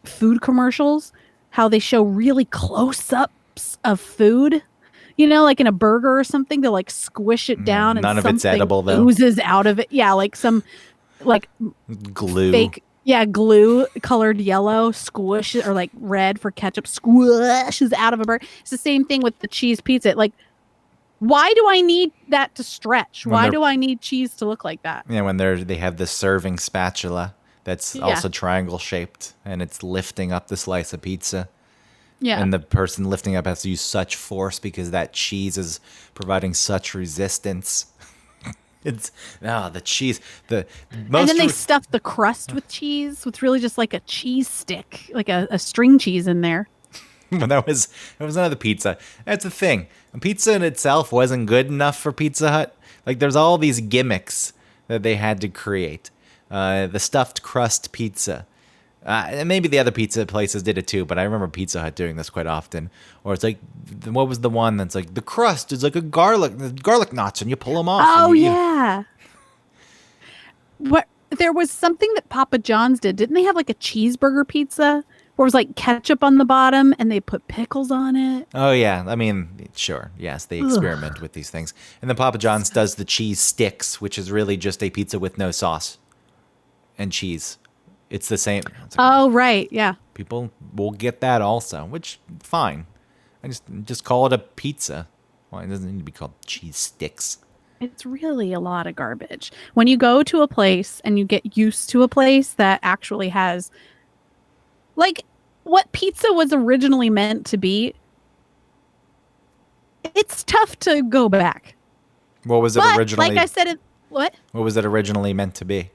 Speaker 3: food commercials, how they show really close-ups of food. Like in a burger or something, they'll like squish it down and
Speaker 2: none of it's
Speaker 3: something
Speaker 2: edible, though.
Speaker 3: oozes out of it. Yeah, like some like
Speaker 2: Glue.
Speaker 3: fake, glue colored yellow squish or like red for ketchup squishes out of a burger. It's the same thing with the cheese pizza. Like, why do I need that to stretch? Why do I need cheese to look like that?
Speaker 2: Yeah, when they have the serving spatula that's also triangle shaped and it's lifting up the slice of pizza.
Speaker 3: Yeah.
Speaker 2: And the person lifting up has to use such force because that cheese is providing such resistance. The cheese.
Speaker 3: And then they stuff the crust with cheese, with really just like a cheese stick, like a string cheese in there.
Speaker 2: But that was another pizza. That's the thing. Pizza in itself wasn't good enough for Pizza Hut. Like there's all these gimmicks that they had to create. The stuffed crust pizza. And maybe the other pizza places did it too, but I remember Pizza Hut doing this quite often. Or it's like, what was the one that's like, the crust is like a garlic knots, and you pull them off.
Speaker 3: Oh,
Speaker 2: and you eat 'em.
Speaker 3: yeah. What? There was something that Papa John's did. Didn't they have like a cheeseburger pizza where it was like ketchup on the bottom and they put pickles on it?
Speaker 2: Oh, yeah. I mean, sure. Yes, they experiment with these things. And then Papa John's does the cheese sticks, which is really just a pizza with no sauce and cheese. It's the same. It's like,
Speaker 3: Oh, right. Yeah.
Speaker 2: people will get that also, which, fine. I just call it a pizza. Well, it doesn't need to be called cheese sticks.
Speaker 3: It's really a lot of garbage. When you go to a place and you get used to a place that actually has like what pizza was originally meant to be, it's tough to go back.
Speaker 2: What was it
Speaker 3: But
Speaker 2: originally?
Speaker 3: like I said, what?
Speaker 2: What was it originally meant to be?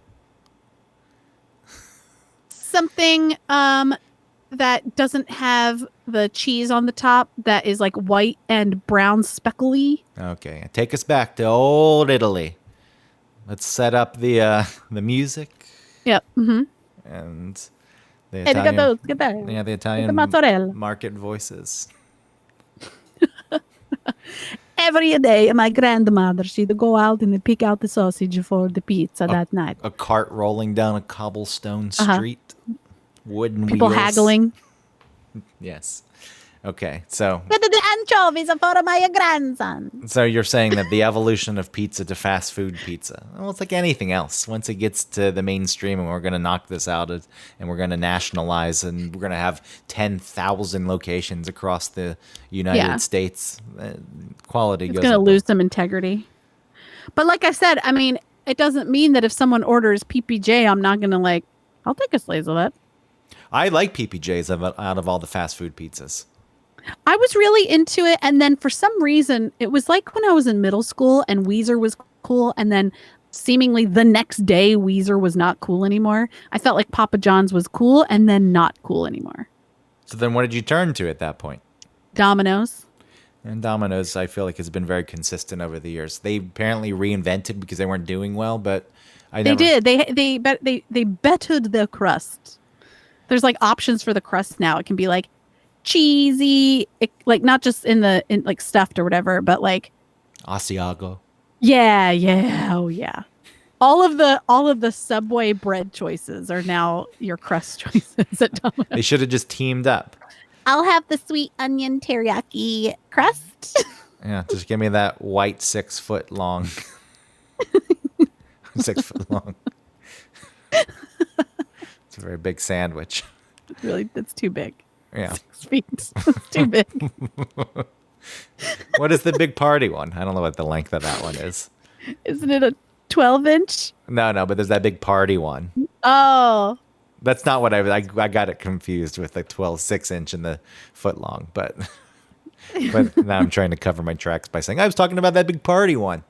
Speaker 3: Something that doesn't have the cheese on the top, that is like white and brown speckly.
Speaker 2: Okay, take us back to old Italy. Let's set up the music
Speaker 3: Yep. Mm-hmm.
Speaker 2: and the
Speaker 3: Hey, look at those. Look at that.
Speaker 2: yeah, the
Speaker 3: The
Speaker 2: Italian
Speaker 3: mozzarella.
Speaker 2: market voices.
Speaker 3: Every day, my grandmother, she'd go out and pick out the sausage for the pizza that night.
Speaker 2: A cart rolling down a cobblestone
Speaker 3: Uh-huh.
Speaker 2: street, wooden
Speaker 3: People
Speaker 2: wheels.
Speaker 3: haggling.
Speaker 2: Yes. Okay, so
Speaker 3: Get the anchovies for my grandson.
Speaker 2: you're saying that the evolution of pizza to fast food pizza, well, it's like anything else. Once it gets to the mainstream and we're going to knock this out and we're going to nationalize and we're going to have 10,000 locations across the United
Speaker 3: Yeah.
Speaker 2: States, quality
Speaker 3: It's
Speaker 2: goes
Speaker 3: going to
Speaker 2: up.
Speaker 3: lose some integrity. But like I said, I mean, it doesn't mean that if someone orders PPJ, I'm not going to like, I'll take a slice of that.
Speaker 2: I like PPJs out of all the fast food pizzas.
Speaker 3: I was really into it. And then for some reason, it was like when I was in middle school and Weezer was cool. And then seemingly the next day, Weezer was not cool anymore. I felt like Papa John's was cool and then not cool anymore.
Speaker 2: So then what did you turn to at that point?
Speaker 3: Domino's.
Speaker 2: And Domino's, I feel like, has been very consistent over the years. They apparently reinvented because they weren't doing well, but
Speaker 3: They did. They bettered their crust. There's like options for the crust now. It can be like cheesy, like not just in like stuffed or whatever, but like
Speaker 2: Asiago.
Speaker 3: yeah, oh yeah. All of the Subway bread choices are now your crust choices at Domino's.
Speaker 2: They should have just teamed up.
Speaker 3: I'll have the sweet onion teriyaki crust.
Speaker 2: Yeah, just give me that white 6 foot long. 6 foot long. It's a very big sandwich.
Speaker 3: Really, that's too big.
Speaker 2: Yeah.
Speaker 3: 6 feet. It's too big.
Speaker 2: What is the big party one? I don't know what the length of that one is.
Speaker 3: Isn't it a 12-inch?
Speaker 2: No, but there's that big party one.
Speaker 3: Oh.
Speaker 2: That's not what I got it confused with the 6-inch and the foot long, but now I'm trying to cover my tracks by saying I was talking about that big party one.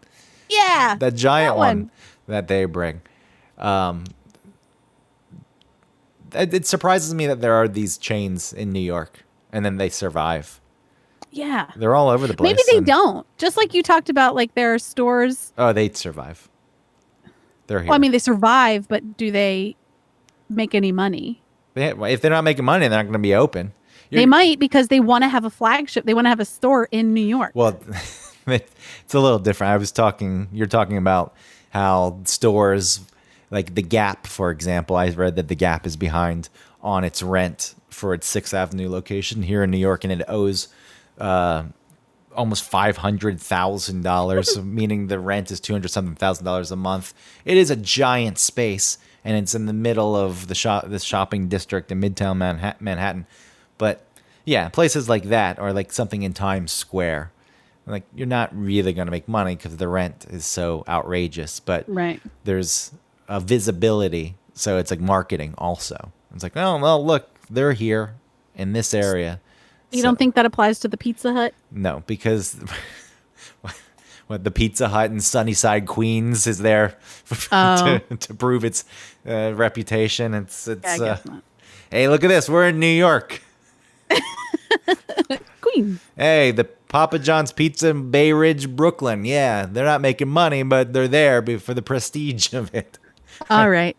Speaker 3: Yeah.
Speaker 2: That giant
Speaker 3: that
Speaker 2: one that they bring. It surprises me that there are these chains in New York and then they survive.
Speaker 3: Yeah.
Speaker 2: They're all over the place.
Speaker 3: Maybe they don't. Just like you talked about, like there are stores.
Speaker 2: Oh, they survive. They're here.
Speaker 3: Well, I mean, they survive, but do they make any money?
Speaker 2: If they're not making money, they're not going to be open.
Speaker 3: They might because they want to have a flagship. They want to have a store in New York.
Speaker 2: Well, it's a little different. You're talking about how stores like the Gap, for example. I read that the Gap is behind on its rent for its 6th Avenue location here in New York, and it owes almost $500,000, meaning the rent is $200,000 a month. It is a giant space, and it's in the middle of this shopping district in Midtown Manhattan. But yeah, places like that, or like something in Times Square, like you're not really going to make money because the rent is so outrageous. But
Speaker 3: Right.
Speaker 2: there's a visibility, so it's like marketing also. It's like, oh well, look, they're here in this area.
Speaker 3: You don't think that applies to the Pizza Hut?
Speaker 2: No, because what the Pizza Hut in Sunnyside, Queens, is there to prove its reputation. It's
Speaker 3: Yeah, I guess not.
Speaker 2: Hey, look at this, we're in New York.
Speaker 3: Queen.
Speaker 2: Hey, the Papa John's Pizza in Bay Ridge, Brooklyn. Yeah, they're not making money, but they're there for the prestige of it.
Speaker 3: All right.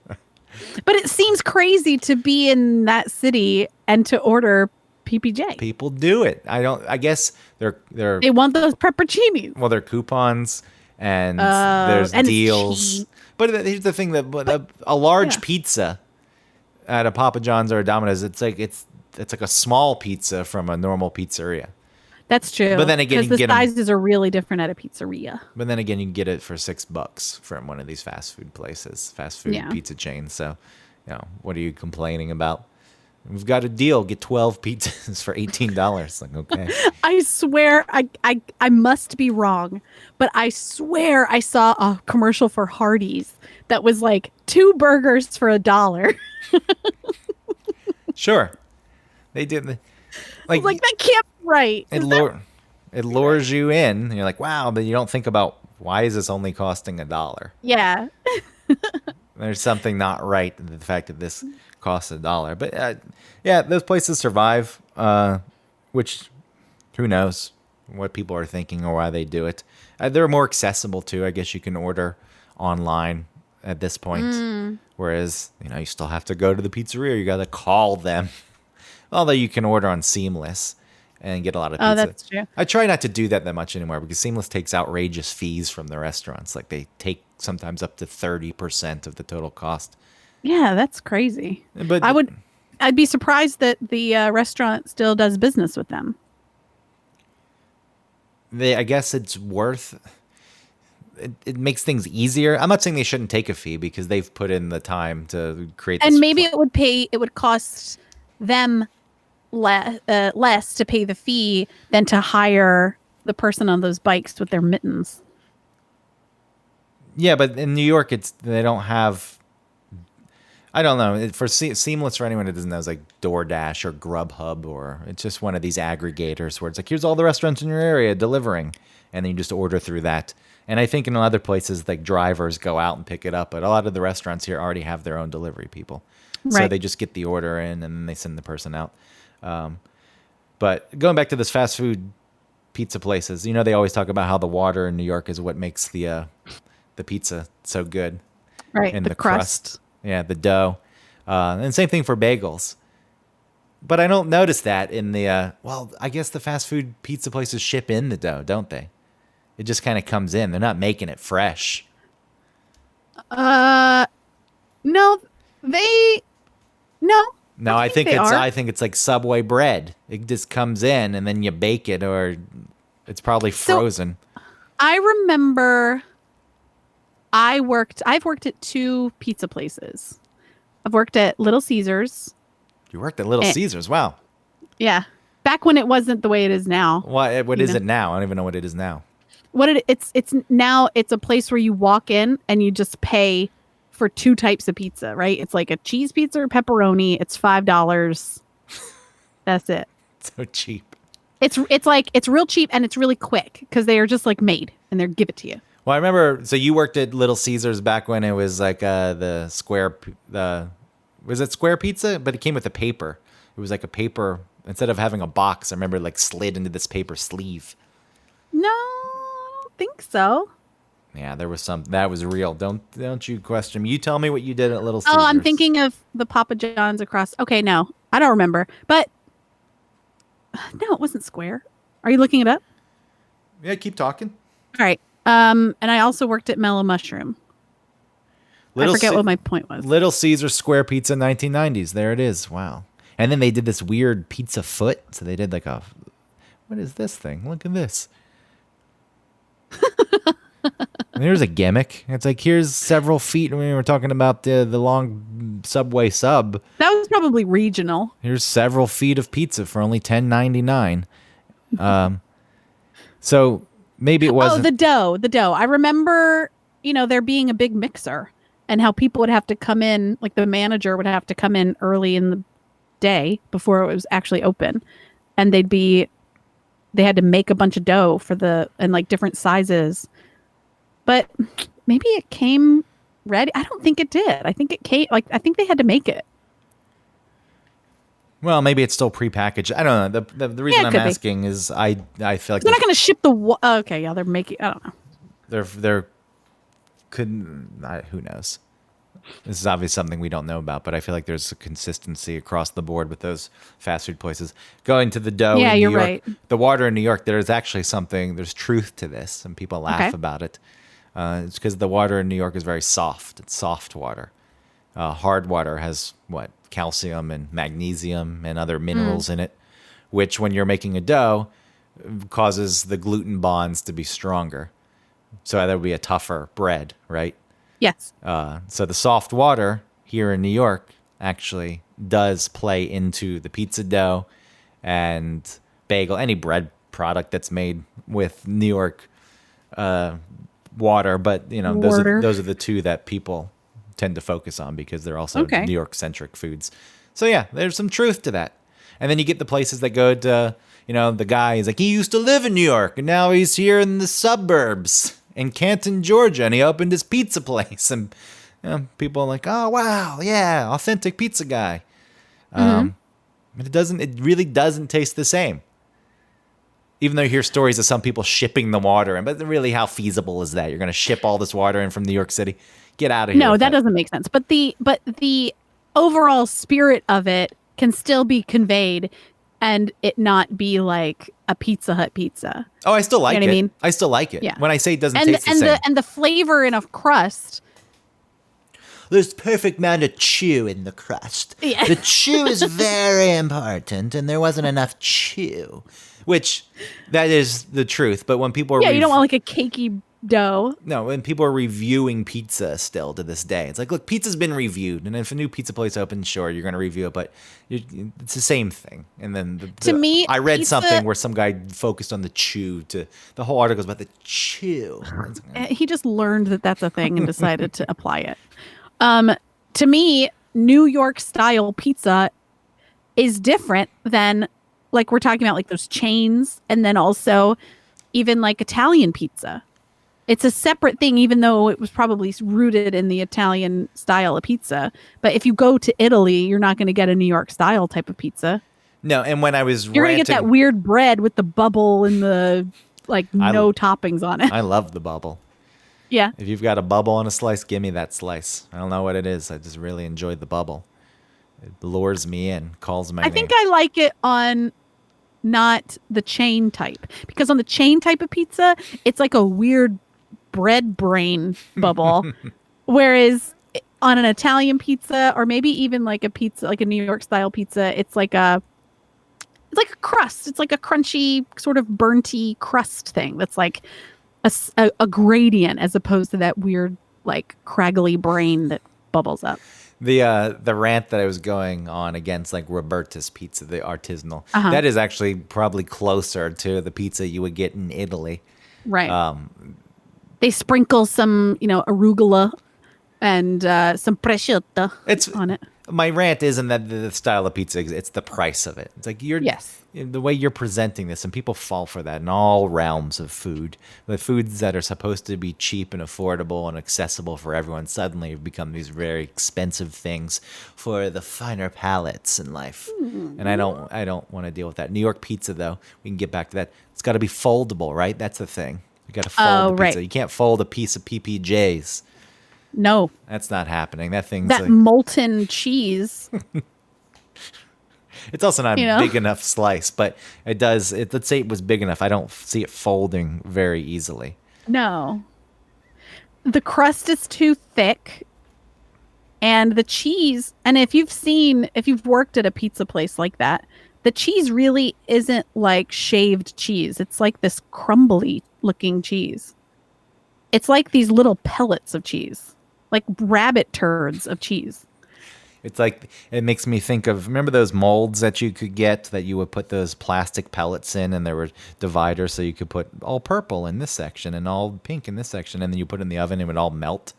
Speaker 3: But it seems crazy to be in that city and to order PPJ.
Speaker 2: People do it. I guess they're
Speaker 3: They want those pepperoncinis.
Speaker 2: well, they're coupons and
Speaker 3: Oh,
Speaker 2: there's
Speaker 3: and it's
Speaker 2: deals.
Speaker 3: cheap.
Speaker 2: But here's the thing: a large
Speaker 3: yeah.
Speaker 2: pizza at a Papa John's or a Domino's, it's like a small pizza from a normal pizzeria.
Speaker 3: That's true.
Speaker 2: But then again,
Speaker 3: because
Speaker 2: you
Speaker 3: the
Speaker 2: get 'em-
Speaker 3: sizes are really different at a pizzeria.
Speaker 2: But then again, you can get it for $6 from one of these fast food
Speaker 3: Yeah.
Speaker 2: pizza chains. So, what are you complaining about? We've got a deal. Get 12 pizzas for $18. Like, okay.
Speaker 3: I swear, I must be wrong, but I swear I saw a commercial for Hardee's that was like 2 burgers for $1.
Speaker 2: Sure. They did.
Speaker 3: Like that can't be right.
Speaker 2: It lures you in. And you're like, wow, but you don't think about why is this only costing $1?
Speaker 3: Yeah.
Speaker 2: There's something not right in the fact that this costs $1. But yeah, those places survive. Which, who knows what people are thinking or why they do it. They're more accessible too. I guess you can order online at this point, whereas you still have to go to the pizzeria. You got to call them. Although you can order on Seamless, and get a lot of
Speaker 3: Oh,
Speaker 2: pizza.
Speaker 3: that's true.
Speaker 2: I try not to do that much anymore because Seamless takes outrageous fees from the restaurants. Like they take sometimes up to 30% of the total cost.
Speaker 3: Yeah, that's crazy.
Speaker 2: But
Speaker 3: I'd be surprised that the restaurant still does business with them.
Speaker 2: I guess it's worth. It makes things easier. I'm not saying they shouldn't take a fee because they've put in the time to create.
Speaker 3: And
Speaker 2: This
Speaker 3: maybe it would cost them less to pay the fee than to hire the person on those bikes with their mittens.
Speaker 2: Yeah, but in New York, they don't have. I don't know. For Seamless, for anyone that doesn't know, it's like DoorDash or Grubhub, or it's just one of these aggregators where it's like, here's all the restaurants in your area delivering, and then you just order through that. And I think in other places, like drivers go out and pick it up, but a lot of the restaurants here already have their own delivery people. So
Speaker 3: Right.
Speaker 2: they just get the order in and then they send the person out. But going back to this fast food pizza places, they always talk about how the water in New York is what makes the pizza so good.
Speaker 3: Right.
Speaker 2: And
Speaker 3: the crust.
Speaker 2: Yeah, the dough. And same thing for bagels. But I don't notice that in the, I guess the fast food pizza places ship in the dough, don't they? It just kind of comes in. They're not making it fresh.
Speaker 3: No, they no.
Speaker 2: No, I think
Speaker 3: they
Speaker 2: it's
Speaker 3: are.
Speaker 2: I think it's like Subway bread. It just comes in and then you bake it, or it's probably frozen.
Speaker 3: I remember I've worked at 2 pizza places. I've worked at Little Caesars.
Speaker 2: You worked at Little Caesars. Wow.
Speaker 3: Yeah. Back when it wasn't the way it is now.
Speaker 2: What is it now? I don't even know what it is now.
Speaker 3: It's now it's a place where you walk in and you just pay for 2 types of pizza, right? It's like a cheese pizza or pepperoni. It's $5. That's it.
Speaker 2: So cheap.
Speaker 3: It's real cheap and it's really quick because they are just like made and they give it to you.
Speaker 2: Well, I remember. So you worked at Little Caesars back when it was like was it square pizza? But it came with a paper. It was like a paper instead of having a box. I remember like slid into this paper sleeve.
Speaker 3: No, I don't think so.
Speaker 2: Yeah, there was some that was real. Don't you question me. You tell me what you did at Little Caesars.
Speaker 3: Oh, I'm thinking of the Papa John's across. Okay, no, I don't remember. But no, it wasn't square. Are you looking it up?
Speaker 2: Yeah, keep talking.
Speaker 3: All right. And I also worked at Mellow Mushroom. I forget what my point was.
Speaker 2: Little Caesars square pizza 1990s. There it is. Wow. And then they did this weird pizza foot. So they did like what is this thing? Look at this. And here's a gimmick. It's like, here's several feet. We were talking about the long Subway sub.
Speaker 3: That was probably regional.
Speaker 2: Here's several feet of pizza for only $10.99. So maybe it wasn't.
Speaker 3: Oh, the dough. I remember, there being a big mixer and how people would have to come in, like the manager would have to come in early in the day before it was actually open. And they had to make a bunch of dough and like different sizes. But maybe it came ready. I don't think it did. I think it came, I think they had to make it.
Speaker 2: Well, maybe it's still prepackaged. I don't know. The reason I'm asking is I feel like
Speaker 3: they're not going to ship okay, yeah, they're making. I don't know.
Speaker 2: They're who knows. This is obviously something we don't know about, but I feel like there's a consistency across the board with those fast food places. Going to the dough.
Speaker 3: Yeah,
Speaker 2: in New
Speaker 3: you're
Speaker 2: York,
Speaker 3: right.
Speaker 2: The water in New York. There's actually there's truth to this, and people laugh about it. It's because the water in New York is very soft. It's soft water. Hard water has calcium and magnesium and other minerals in it, which when you're making a dough causes the gluten bonds to be stronger. So that would be a tougher bread, right?
Speaker 3: Yes.
Speaker 2: So the soft water here in New York actually does play into the pizza dough and bagel, any bread product that's made with New York water. But those are the 2 that people tend to focus on because they're also New York centric foods. So yeah, there's some truth to that. And then you get the places that go to, the guy is like, he used to live in New York and now he's here in the suburbs in Canton, Georgia, and he opened his pizza place. And people are like, oh, wow, yeah, authentic pizza guy. But it really doesn't taste the same. Even though you hear stories of some people shipping the water in, but really, how feasible is that? You're going to ship all this water in from New York City? Get out of here.
Speaker 3: No, that doesn't make sense. But the overall spirit of it can still be conveyed and it not be like a Pizza Hut pizza.
Speaker 2: Oh, I still like
Speaker 3: what
Speaker 2: it.
Speaker 3: I mean?
Speaker 2: I still like it.
Speaker 3: Yeah.
Speaker 2: When I say it doesn't
Speaker 3: And
Speaker 2: taste the same.
Speaker 3: the flavor in a crust.
Speaker 2: There's perfect amount of chew in the crust.
Speaker 3: Yeah.
Speaker 2: The chew is very important, and there wasn't enough chew. Which, that is the truth. But when people are
Speaker 3: Yeah, you don't want like a cakey dough.
Speaker 2: no, when people are reviewing pizza still to this day, it's like, look, pizza's been reviewed, and if a new pizza place opens, sure, you're going to review it, but it's the same thing. And then
Speaker 3: To me,
Speaker 2: I read
Speaker 3: pizza-
Speaker 2: something where some guy focused on the chew. The whole article is about the chew.
Speaker 3: He just learned that that's a thing and decided to apply it. To me, New York style pizza is different than like we're talking about like those chains, and then also even like Italian pizza. It's a separate thing, even though it was probably rooted in the Italian style of pizza. But if you go to Italy, you're not going to get a New York style type of pizza.
Speaker 2: No, and when I was
Speaker 3: You're going to get that weird bread with the bubble and the like no toppings on it.
Speaker 2: I love the bubble.
Speaker 3: Yeah.
Speaker 2: If you've got a bubble on a slice, give me that slice. I don't know what it is. I just really enjoy the bubble. It lures me in, calls my name.
Speaker 3: I think I like it on not the chain type, because on the chain type of pizza, it's like a weird bread brain bubble. Whereas on an Italian pizza, or maybe even like a pizza, like a New York style pizza, it's like a crust. It's like a crunchy, sort of burnty crust thing. That's like a gradient, as opposed to that weird, like craggly brain that bubbles up.
Speaker 2: The rant that I was going on against like Roberta's pizza, the artisanal, that is actually probably closer to the pizza you would get in Italy.
Speaker 3: Right. They sprinkle some, arugula and some prosciutto on it.
Speaker 2: My rant isn't that the style of pizza, it's the price of it. It's like the way you're presenting this, and people fall for that in all realms of food. The foods that are supposed to be cheap and affordable and accessible for everyone suddenly have become these very expensive things for the finer palates in life. And I don't want to deal with that. New York pizza, though, we can get back to that. It's got to be foldable, right? That's the thing. You got to fold the pizza. Right. You can't fold a piece of PPJs.
Speaker 3: No.
Speaker 2: That's not happening. That thing's
Speaker 3: like molten cheese.
Speaker 2: It's also not a big enough slice, but it does. Let's say it was big enough. I don't see it folding very easily.
Speaker 3: No. The crust is too thick. And the cheese, and if you've worked at a pizza place like that, the cheese really isn't like shaved cheese. It's like this crumbly looking cheese. It's like these little pellets of cheese. Like rabbit turds of cheese.
Speaker 2: It's like, it makes me think of, remember those molds that you could get that you would put those plastic pellets in, and there were dividers so you could put all purple in this section and all pink in this section, and then you put it in the oven and it would all melt.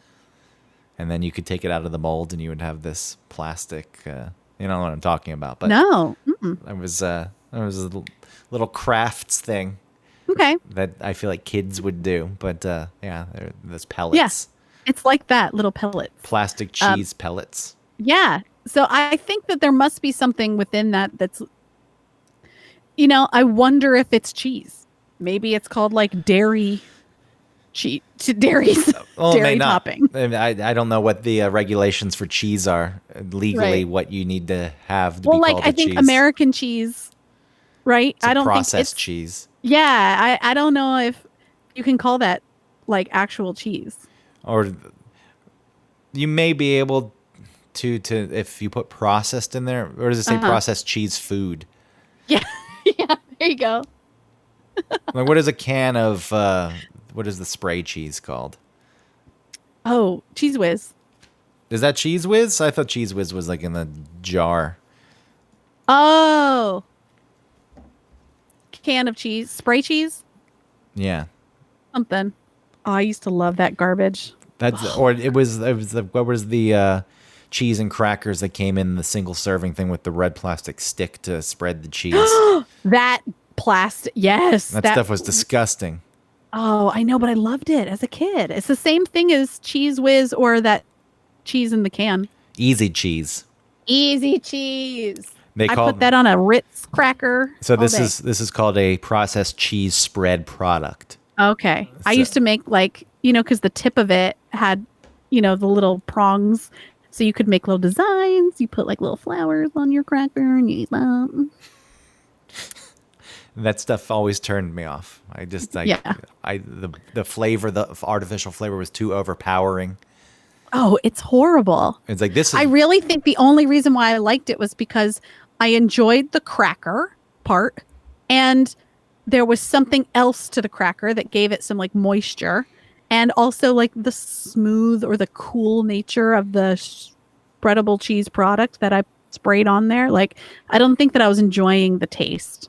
Speaker 2: And then you could take it out of the mold and you would have this plastic, you know what I'm talking about. But
Speaker 3: no.
Speaker 2: It was a little crafts thing.
Speaker 3: Okay.
Speaker 2: That I feel like kids would do. But yeah, those pellets.
Speaker 3: Yeah. It's like that, little pellets.
Speaker 2: Plastic cheese pellets.
Speaker 3: Yeah. So I think that there must be something within that that's, I wonder if it's cheese. Maybe it's called like dairy cheese, dairy topping.
Speaker 2: I don't know what the regulations for cheese are legally, what you need to have to be called
Speaker 3: I think
Speaker 2: cheese.
Speaker 3: American cheese, right?
Speaker 2: I don't processed cheese.
Speaker 3: Yeah. I don't know if you can call that like actual cheese.
Speaker 2: Or you may be able to if you put processed in there, or does it say processed cheese food?
Speaker 3: Yeah, yeah. There you go.
Speaker 2: Like, what is a can of what is the spray cheese called?
Speaker 3: Oh, Cheese Whiz.
Speaker 2: Is that Cheese Whiz? I thought Cheese Whiz was like in the jar.
Speaker 3: Oh, can of cheese, spray cheese.
Speaker 2: Yeah.
Speaker 3: Something. Oh, I used to love that garbage.
Speaker 2: Or it was what was the cheese and crackers that came in the single serving thing with the red plastic stick to spread the cheese.
Speaker 3: That plastic, yes.
Speaker 2: That stuff was disgusting.
Speaker 3: Oh, I know, but I loved it as a kid. It's the same thing as Cheese Whiz or that cheese in the can.
Speaker 2: Easy cheese.
Speaker 3: Easy cheese. I put that on a Ritz cracker.
Speaker 2: So this is called a processed cheese spread product.
Speaker 3: Okay. I used to make like, because the tip of it had, the little prongs. So you could make little designs. You put like little flowers on your cracker and you eat them.
Speaker 2: That stuff always turned me off. I just like
Speaker 3: Yeah.
Speaker 2: the flavor, the artificial flavor was too overpowering.
Speaker 3: Oh, it's horrible.
Speaker 2: It's like this
Speaker 3: I
Speaker 2: is
Speaker 3: really think the only reason why I liked it was because I enjoyed the cracker part, and there was something else to the cracker that gave it some like moisture, and also like the smooth or the cool nature of the spreadable cheese product that I sprayed on there. Like, I don't think that I was enjoying the taste.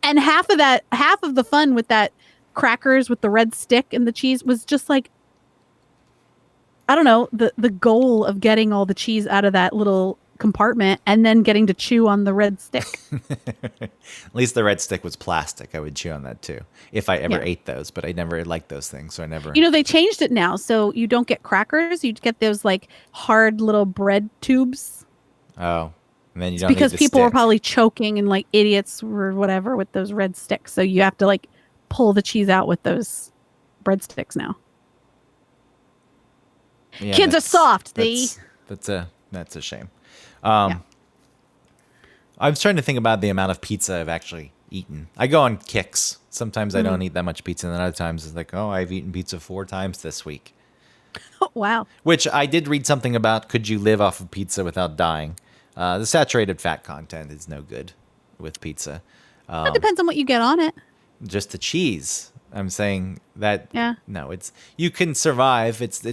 Speaker 3: And half of the fun with that crackers with the red stick and the cheese was just like, I don't know, the goal of getting all the cheese out of that little compartment and then getting to chew on the red stick.
Speaker 2: at least the red stick was plastic. I would chew on that too if I ever
Speaker 3: Yeah.
Speaker 2: ate those, but I never liked those things, so I never.
Speaker 3: You know, they changed it now, so you don't get crackers, you get those like hard little bread tubes.
Speaker 2: Oh, and then you
Speaker 3: It's
Speaker 2: don't
Speaker 3: because
Speaker 2: need the
Speaker 3: people were
Speaker 2: stick.
Speaker 3: probably choking and like idiots or whatever with those red sticks. So you have to like pull the cheese out with those breadsticks now.
Speaker 2: Yeah,
Speaker 3: Kids are soft,
Speaker 2: that's a shame.
Speaker 3: Yeah.
Speaker 2: I was trying to think about the amount of pizza I've actually eaten. I go on kicks. Sometimes I don't eat that much pizza, and then other times it's like, oh, I've eaten pizza 4 times this week.
Speaker 3: Oh, wow.
Speaker 2: Which I did read something about. Could you live off of pizza without dying? The saturated fat content is no good with pizza.
Speaker 3: It depends on what you get on it.
Speaker 2: Just the cheese. I'm saying that.
Speaker 3: Yeah.
Speaker 2: No, it's you can survive. It's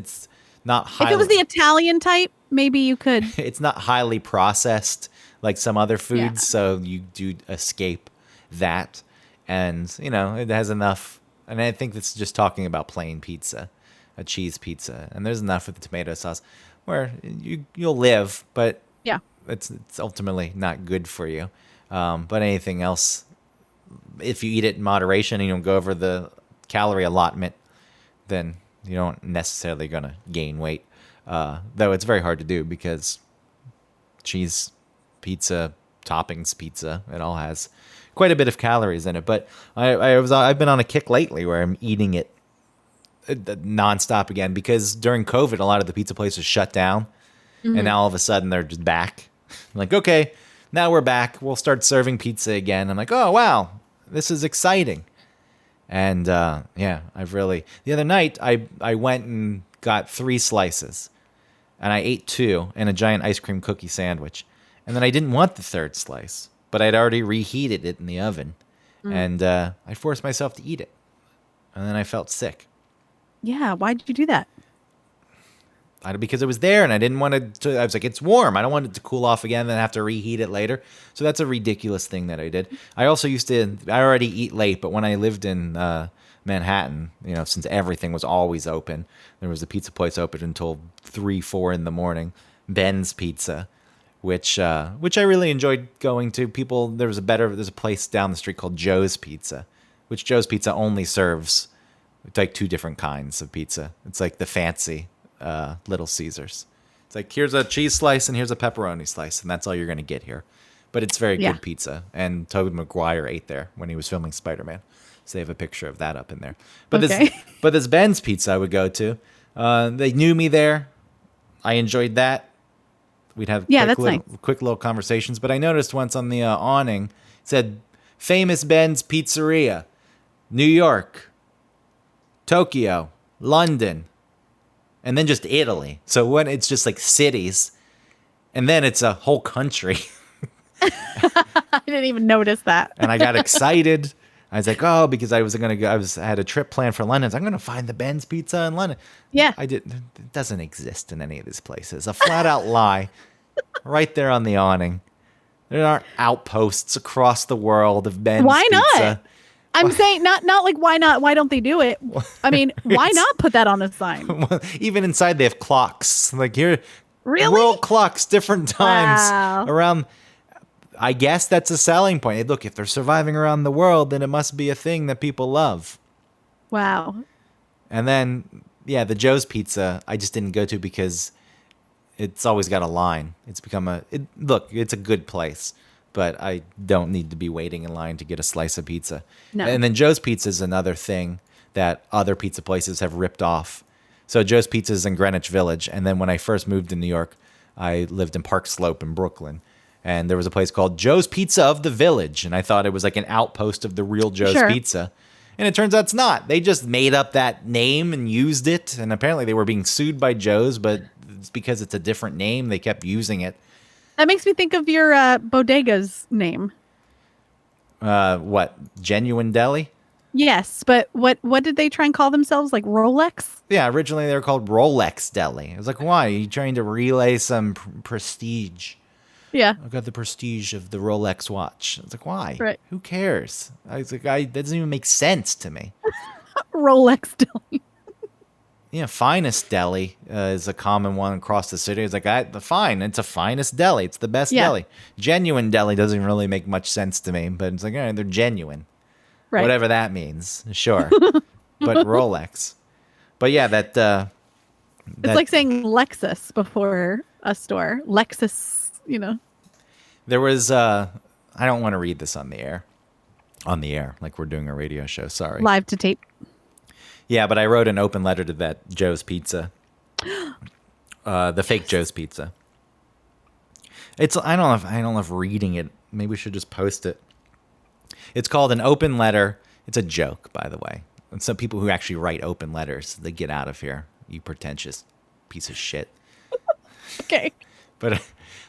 Speaker 2: not
Speaker 3: If
Speaker 2: highly.
Speaker 3: it was the Italian type, maybe you could.
Speaker 2: It's not highly processed like some other foods,
Speaker 3: Yeah.
Speaker 2: so you do escape that. And, it has enough. And I think this is just talking about plain pizza, a cheese pizza. And there's enough with the tomato sauce where you'll live, but
Speaker 3: Yeah.
Speaker 2: it's ultimately not good for you. But anything else, if you eat it in moderation and you don't go over the calorie allotment, then you don't necessarily going to gain weight. Though it's very hard to do because cheese pizza, toppings pizza, it all has quite a bit of calories in it. But I've been on a kick lately where I'm eating it nonstop again because during COVID, a lot of the pizza places shut down, and now all of a sudden they're just back. Like, okay, now we're back. We'll start serving pizza again. I'm like, oh wow, this is exciting. And yeah, the other night I went and got 3 slices, and I ate 2 and a giant ice cream cookie sandwich, and then I didn't want the 3rd slice, but I'd already reheated it in the oven, and I forced myself to eat it, and then I felt sick.
Speaker 3: Yeah. Why did you do that?
Speaker 2: Because it was there and I didn't want it to. I was like, it's warm. I don't want it to cool off again and then have to reheat it later. So that's a ridiculous thing that I did. I also I already eat late, but when I lived in Manhattan, since everything was always open, there was a pizza place open until 3, 4 in the morning, Ben's Pizza, which I really enjoyed going to. There's a place down the street called Joe's Pizza, which Joe's Pizza only serves like 2 different kinds of pizza. It's like the fancy Little Caesars. It's like, here's a cheese slice and here's a pepperoni slice, and that's all you're going to get here. But it's very
Speaker 3: Yeah.
Speaker 2: good pizza. And Tobey Maguire ate there when he was filming Spider-Man. So they have a picture of that up in there. But
Speaker 3: Okay.
Speaker 2: this Ben's Pizza I would go to. They knew me there. I enjoyed that. We'd have quick little conversations. But I noticed once on the awning, it said, Famous Ben's Pizzeria, New York, Tokyo, London, and then just Italy. So when it's just like cities, and then it's a whole country.
Speaker 3: I didn't even notice that.
Speaker 2: And I got excited. I was like, oh, because I was gonna go. I had a trip planned for London. So I'm gonna find the Ben's Pizza in London.
Speaker 3: Yeah.
Speaker 2: I did. It doesn't exist in any of these places. A flat out lie, right there on the awning. There aren't outposts across the world of Ben's
Speaker 3: Why
Speaker 2: Pizza.
Speaker 3: not? I'm saying not like why not? Why don't they do it? I mean, why not put that on a sign?
Speaker 2: Even inside, they have clocks. Like here,
Speaker 3: Really?
Speaker 2: world clocks, different times
Speaker 3: Wow.
Speaker 2: around. I guess that's a selling point. Hey, look, if they're surviving around the world, then it must be a thing that people love.
Speaker 3: Wow.
Speaker 2: And then, yeah, the Joe's Pizza, I just didn't go to because it's always got a line. It's become look, it's a good place, but I don't need to be waiting in line to get a slice of pizza.
Speaker 3: No.
Speaker 2: And then Joe's Pizza is another thing that other pizza places have ripped off. So Joe's Pizza is in Greenwich Village. And then when I first moved to New York, I lived in Park Slope in Brooklyn. And there was a place called Joe's Pizza of the Village. And I thought it was like an outpost of the real Joe's
Speaker 3: Sure.
Speaker 2: Pizza. And it turns out it's not. They just made up that name and used it. And apparently they were being sued by Joe's, but it's because it's a different name. They kept using it.
Speaker 3: That makes me think of your bodega's name.
Speaker 2: What? Genuine Deli?
Speaker 3: Yes, but what did they try and call themselves? Like Rolex?
Speaker 2: Yeah, originally they were called Rolex Deli. I was like, why? Are you trying to relay some prestige?
Speaker 3: Yeah.
Speaker 2: I've got the prestige of the Rolex watch. I was like, why?
Speaker 3: Right.
Speaker 2: Who cares? I was like, that doesn't even make sense to me.
Speaker 3: Rolex deli.
Speaker 2: Yeah, Finest Deli is a common one across the city. It's like, it's a Finest Deli. It's the best
Speaker 3: Yeah.
Speaker 2: deli. Genuine Deli doesn't really make much sense to me, but it's like, all right, they're genuine.
Speaker 3: Right.
Speaker 2: Whatever that means. Sure. But Rolex. But yeah,
Speaker 3: It's like saying Lexus before a store. Lexus,
Speaker 2: there was, I don't want to read this on the air. On the air, like we're doing a radio show. Sorry.
Speaker 3: live to tape.
Speaker 2: Yeah, but I wrote an open letter to that Joe's Pizza. The fake Joe's Pizza. I don't know if reading it, maybe we should just post it. It's called an open letter. It's a joke, by the way. And some people who actually write open letters, they get out of here, you pretentious piece of shit.
Speaker 3: Okay.
Speaker 2: But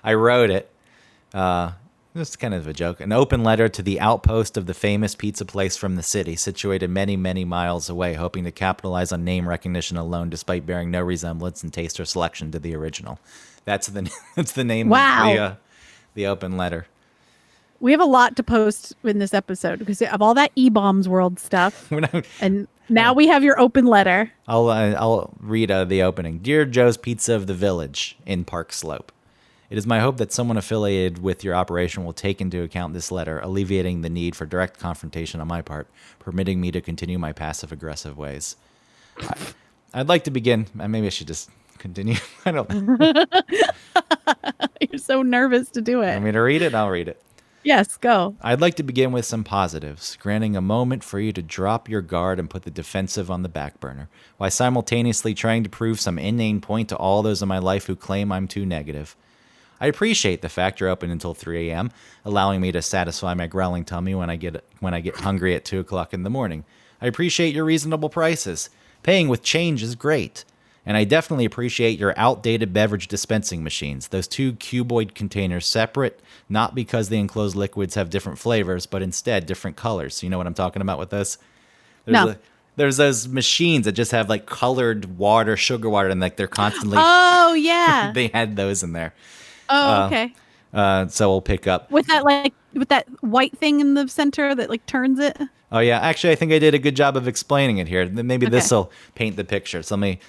Speaker 2: I wrote it. It's kind of a joke. An open letter to the outpost of the famous pizza place from the city, situated many, many miles away, hoping to capitalize on name recognition alone, despite bearing no resemblance in taste or selection to the original. That's the name
Speaker 3: Wow.
Speaker 2: of the open letter.
Speaker 3: We have a lot to post in this episode because of all that E-Bombs World stuff.
Speaker 2: We're not-
Speaker 3: And now we have your open letter.
Speaker 2: I'll read the opening. Dear Joe's Pizza of the Village in Park Slope. It is my hope that someone affiliated with your operation will take into account this letter, alleviating the need for direct confrontation on my part, permitting me to continue my passive-aggressive ways. I'd like to begin. Maybe I should just continue. I don't.
Speaker 3: You're so nervous to do it.
Speaker 2: Want me to read it? I'll read it.
Speaker 3: Yes, go.
Speaker 2: I'd like to begin with some positives, granting a moment for you to drop your guard and put the defensive on the back burner, while simultaneously trying to prove some inane point to all those in my life who claim I'm too negative. I appreciate the fact you're open until 3 a.m., allowing me to satisfy my growling tummy when I get hungry at 2 o'clock in the morning. I appreciate your reasonable prices. Paying with change is great. And I definitely appreciate your outdated beverage dispensing machines. Those two cuboid containers separate, not because the enclosed liquids have different flavors, but instead different colors. You know what I'm talking about with this?
Speaker 3: No.
Speaker 2: There's those machines that just have like colored water, sugar water, and like they're constantly.
Speaker 3: Oh, yeah.
Speaker 2: They had those in there.
Speaker 3: Oh, okay.
Speaker 2: So we'll pick up.
Speaker 3: With that white thing in the center that like turns it.
Speaker 2: Oh yeah, actually, I think I did a good job of explaining it here. Maybe
Speaker 3: Okay.
Speaker 2: this will paint the picture. So I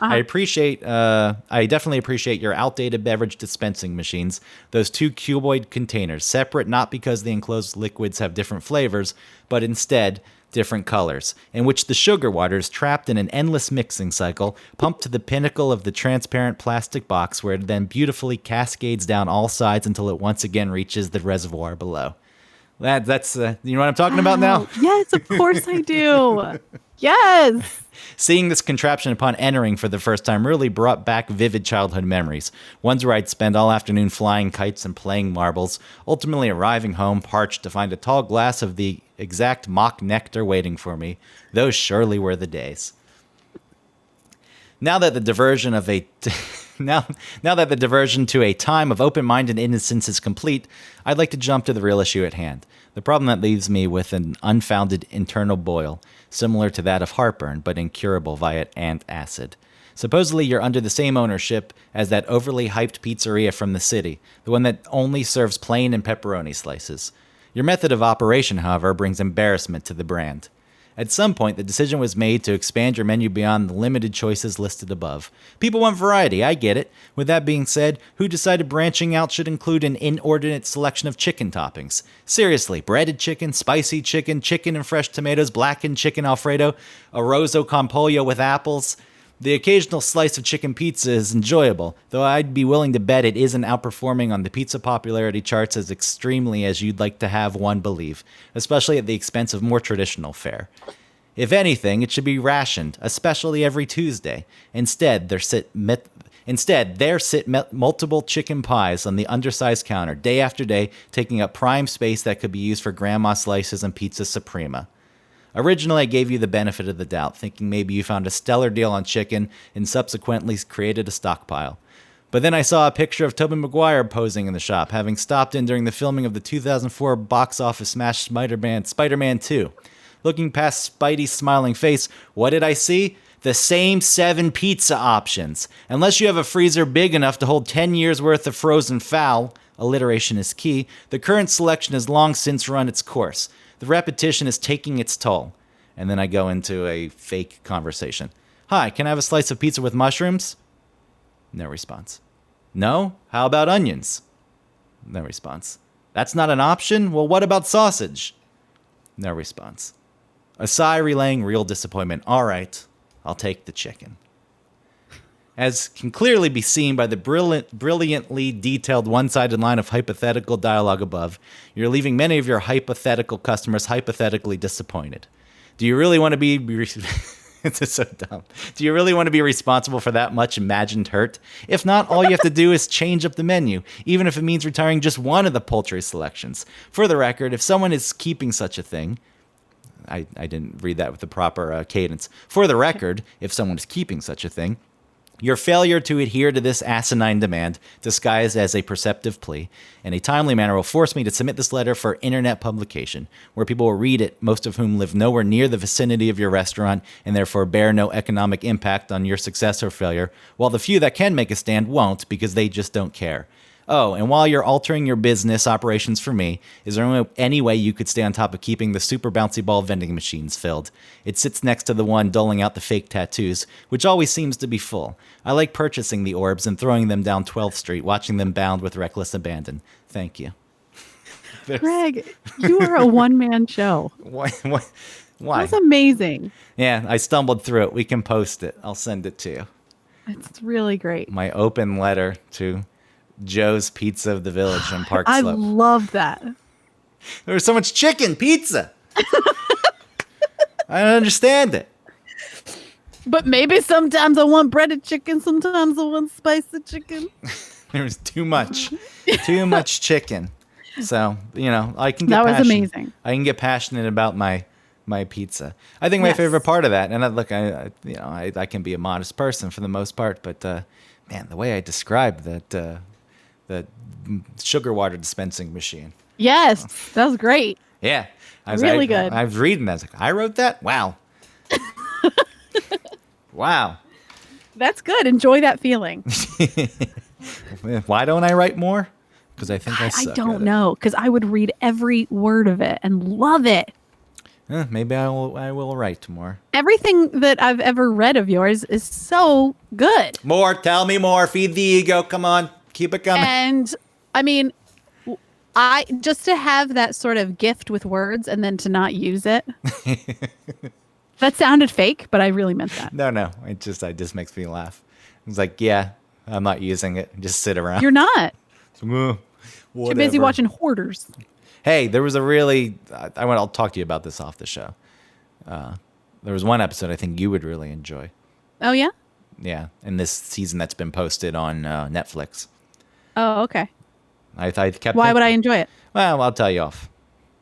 Speaker 2: definitely appreciate your outdated beverage dispensing machines. Those two cuboid containers, separate not because the enclosed liquids have different flavors, but instead different colors, in which the sugar water is trapped in an endless mixing cycle, pumped to the pinnacle of the transparent plastic box, where it then beautifully cascades down all sides until it once again reaches the reservoir below. That's you know what I'm talking about now?
Speaker 3: Yes, of course I do. Yes.
Speaker 2: Seeing this contraption upon entering for the first time really brought back vivid childhood memories. Ones where I'd spend all afternoon flying kites and playing marbles, ultimately arriving home parched to find a tall glass of the exact mock nectar waiting for me. Those surely were the days. Now that the diversion to a time of open-minded innocence is complete, I'd like to jump to the real issue at hand. The problem that leaves me with an unfounded internal boil, similar to that of heartburn, but incurable via antacid. Supposedly you're under the same ownership as that overly hyped pizzeria from the city, the one that only serves plain and pepperoni slices. Your method of operation, however, brings embarrassment to the brand. At some point, the decision was made to expand your menu beyond the limited choices listed above. People want variety, I get it. With that being said, who decided branching out should include an inordinate selection of chicken toppings? Seriously, breaded chicken, spicy chicken, chicken and fresh tomatoes, blackened chicken Alfredo, arrozo con pollo with apples. The occasional slice of chicken pizza is enjoyable, though I'd be willing to bet it isn't outperforming on the pizza popularity charts as extremely as you'd like to have one believe, especially at the expense of more traditional fare. If anything, it should be rationed, especially every Tuesday. Instead, Instead, there sit multiple chicken pies on the undersized counter, day after day, taking up prime space that could be used for grandma slices and pizza suprema. Originally, I gave you the benefit of the doubt, thinking maybe you found a stellar deal on chicken and subsequently created a stockpile. But then I saw a picture of Tobey Maguire posing in the shop, having stopped in during the filming of the 2004 box office smash Spider-Man 2. Looking past Spidey's smiling face, what did I see? The same 7 pizza options. Unless you have a freezer big enough to hold 10 years worth of frozen fowl, alliteration is key, the current selection has long since run its course. The repetition is taking its toll. And then I go into a fake conversation. Hi, can I have a slice of pizza with mushrooms? No response. No? How about onions? No response. That's not an option? Well, what about sausage? No response. A sigh relaying real disappointment. All right, I'll take the chicken. As can clearly be seen by the brilliantly detailed one-sided line of hypothetical dialogue above, you're leaving many of your hypothetical customers hypothetically disappointed. Do you really want to be... It's so dumb. Do you really want to be responsible for that much imagined hurt? If not, all you have to do is change up the menu, even if it means retiring just one of the poultry selections. For the record, if someone is keeping such a thing... I didn't read that with the proper cadence. For the record, if someone is keeping such a thing, your failure to adhere to this asinine demand, disguised as a perceptive plea, in a timely manner will force me to submit this letter for internet publication, where people will read it, most of whom live nowhere near the vicinity of your restaurant and therefore bear no economic impact on your success or failure, while the few that can make a stand won't because they just don't care. Oh, and while you're altering your business operations for me, is there any way you could stay on top of keeping the super bouncy ball vending machines filled? It sits next to the one doling out the fake tattoos, which always seems to be full. I like purchasing the orbs and throwing them down 12th Street, watching them bound with reckless abandon. Thank you.
Speaker 3: Greg, you are a one-man show.
Speaker 2: Why?
Speaker 3: That's amazing.
Speaker 2: Yeah, I stumbled through it. We can post it. I'll send it to you.
Speaker 3: It's really great.
Speaker 2: My open letter to Joe's Pizza of the Village on Park
Speaker 3: I
Speaker 2: Slope.
Speaker 3: love that.
Speaker 2: There was so much chicken pizza. I don't understand it.
Speaker 3: But maybe sometimes I want breaded chicken, sometimes I want spicy chicken.
Speaker 2: There was too much chicken. So, I can get
Speaker 3: That was
Speaker 2: passionate.
Speaker 3: amazing.
Speaker 2: I can get passionate about my pizza. I think my favorite part of that, and I can be a modest person for the most part, but man, the way I described that sugar water dispensing machine.
Speaker 3: Yes, that was great.
Speaker 2: Yeah.
Speaker 3: Really good.
Speaker 2: I was reading that. I was like, I wrote that? Wow. Wow.
Speaker 3: That's good. Enjoy that feeling.
Speaker 2: Why don't I write more? Because I think I suck
Speaker 3: I don't
Speaker 2: at it.
Speaker 3: know, because I would read every word of it and love it.
Speaker 2: Maybe I will write more.
Speaker 3: Everything that I've ever read of yours is so good.
Speaker 2: More. Tell me more. Feed the ego. Come on. Keep it coming.
Speaker 3: And I mean, I just to have that sort of gift with words and then to not use it. That sounded fake, but I really meant that.
Speaker 2: No. It just makes me laugh. It's like, yeah, I'm not using it. Just sit around.
Speaker 3: You're not.
Speaker 2: Too
Speaker 3: busy watching Hoarders.
Speaker 2: Hey, there was I'll talk to you about this off the show. There was one episode I think you would really enjoy.
Speaker 3: Oh, yeah?
Speaker 2: Yeah, in this season that's been posted on Netflix.
Speaker 3: Oh, okay.
Speaker 2: I kept.
Speaker 3: Why would I enjoy it?
Speaker 2: Well, I'll tell you off.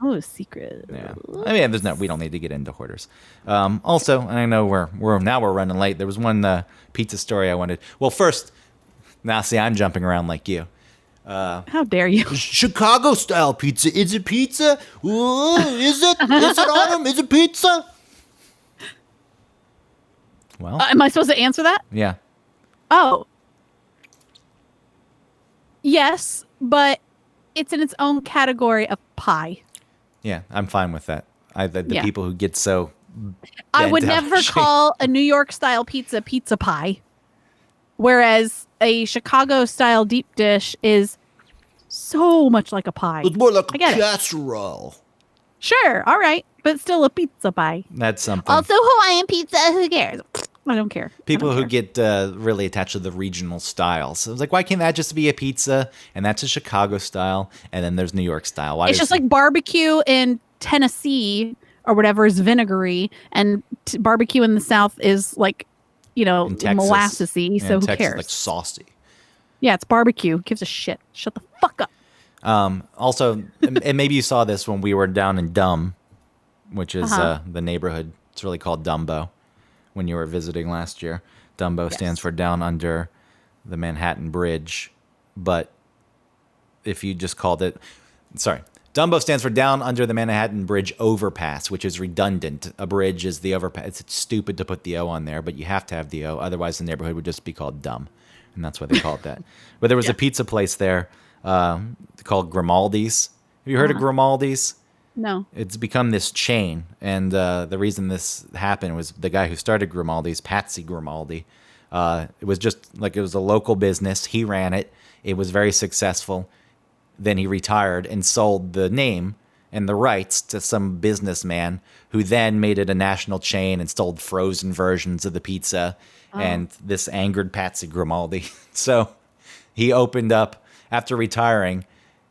Speaker 3: Oh, secret.
Speaker 2: Yeah, I mean, we don't need to get into Hoarders. Also, and I know we're running late. There was one pizza story I wanted. Well, first, now see, I'm jumping around like you.
Speaker 3: How dare you?
Speaker 2: Chicago style pizza. Is it pizza? Ooh, is it? Is it autumn? Is it pizza? Well,
Speaker 3: Am I supposed to answer that?
Speaker 2: yeah.
Speaker 3: Oh. Yes, but it's in its own category of pie.
Speaker 2: Yeah, I'm fine with that. The
Speaker 3: Yeah.
Speaker 2: people who get so
Speaker 3: I would
Speaker 2: bent out of
Speaker 3: never
Speaker 2: shape.
Speaker 3: call a New York style pizza pie, whereas a Chicago style deep dish is so much like a pie.
Speaker 2: It's more like
Speaker 3: I get it.
Speaker 2: casserole.
Speaker 3: Sure, all right, but still a pizza pie.
Speaker 2: That's something.
Speaker 3: Also Hawaiian pizza, who cares? I don't care.
Speaker 2: People who get really attached to the regional styles. So it's like, why can't that just be a pizza? And that's a Chicago style. And then there's New York style. Why
Speaker 3: It's just like barbecue in Tennessee or whatever is vinegary, and barbecue in the South is like
Speaker 2: In Texas.
Speaker 3: molassesy,
Speaker 2: Yeah,
Speaker 3: so
Speaker 2: in
Speaker 3: who
Speaker 2: Texas,
Speaker 3: cares?
Speaker 2: like saucy.
Speaker 3: Yeah, it's barbecue. Who gives a shit? Shut the fuck up.
Speaker 2: Also, and maybe you saw this when we were down in Dumb, which is
Speaker 3: Uh-huh.
Speaker 2: the neighborhood. It's really called Dumbo when you were visiting last year. Dumbo
Speaker 3: Yes.
Speaker 2: stands for down under the Manhattan Bridge. But if you just called it, sorry, Dumbo stands for down under the Manhattan Bridge overpass, which is redundant. A bridge is the overpass. It's stupid to put the O on there, but you have to have the O. Otherwise, the neighborhood would just be called Dumb. And that's why they call it that. But there was a pizza place there called Grimaldi's. Have you heard of Grimaldi's?
Speaker 3: No.
Speaker 2: It's become this chain, and the reason this happened was the guy who started Grimaldi's, Patsy Grimaldi. It was just like it was a local business. He ran it. It was very successful. Then he retired and sold the name and the rights to some businessman who then made it a national chain and sold frozen versions of the pizza. And this angered Patsy Grimaldi. So he opened up after retiring,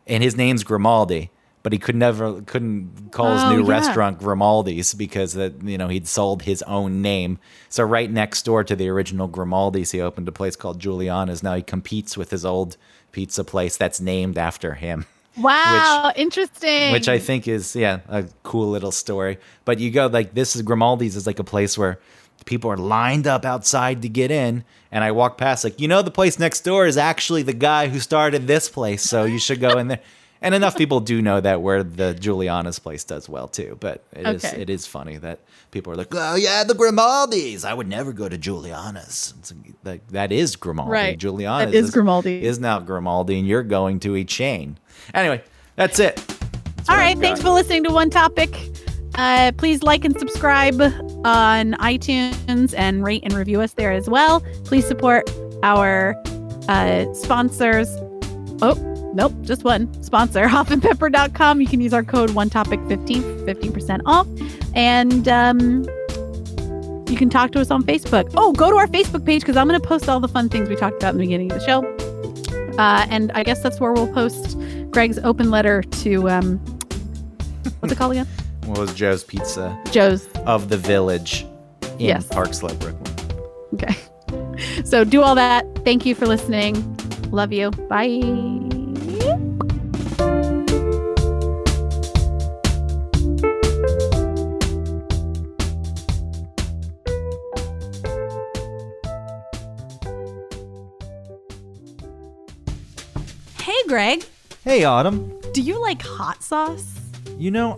Speaker 2: and his name's Grimaldi. But he couldn't call his new restaurant Grimaldi's because he'd sold his own name. So right next door to the original Grimaldi's, he opened a place called Giuliana's. Now he competes with his old pizza place that's named after him.
Speaker 3: Wow, interesting.
Speaker 2: Which I think is a cool little story. But you go Grimaldi's is like a place where people are lined up outside to get in, and I walk past the place next door is actually the guy who started this place, so you should go in there. And enough people do know that where the Giuliana's place does well too, but it is funny that people are like, oh yeah, the Grimaldi's. I would never go to Giuliana's. It's like, that is Grimaldi.
Speaker 3: Right.
Speaker 2: Giuliana's
Speaker 3: That is Grimaldi.
Speaker 2: is now Grimaldi, and you're going to a chain. Anyway, that's it.
Speaker 3: All right, thanks for listening to One Topic. Please like and subscribe on iTunes and rate and review us there as well. Please support our sponsors. Oh, nope, just one sponsor, hoffandpepper.com. You can use our code OneTopic15 for 15% off. And you can talk to us on Facebook. Oh, go to our Facebook page because I'm going to post all the fun things we talked about in the beginning of the show. And I guess that's where we'll post Greg's open letter to, what's it called again?
Speaker 2: What was Joe's Pizza?
Speaker 3: Joe's.
Speaker 2: Of the Village in
Speaker 3: Yes.
Speaker 2: Park Slope, Brooklyn.
Speaker 3: Okay. So do all that. Thank you for listening. Love you. Bye. Hey, Greg.
Speaker 2: Hey, Autumn.
Speaker 3: Do you like hot sauce?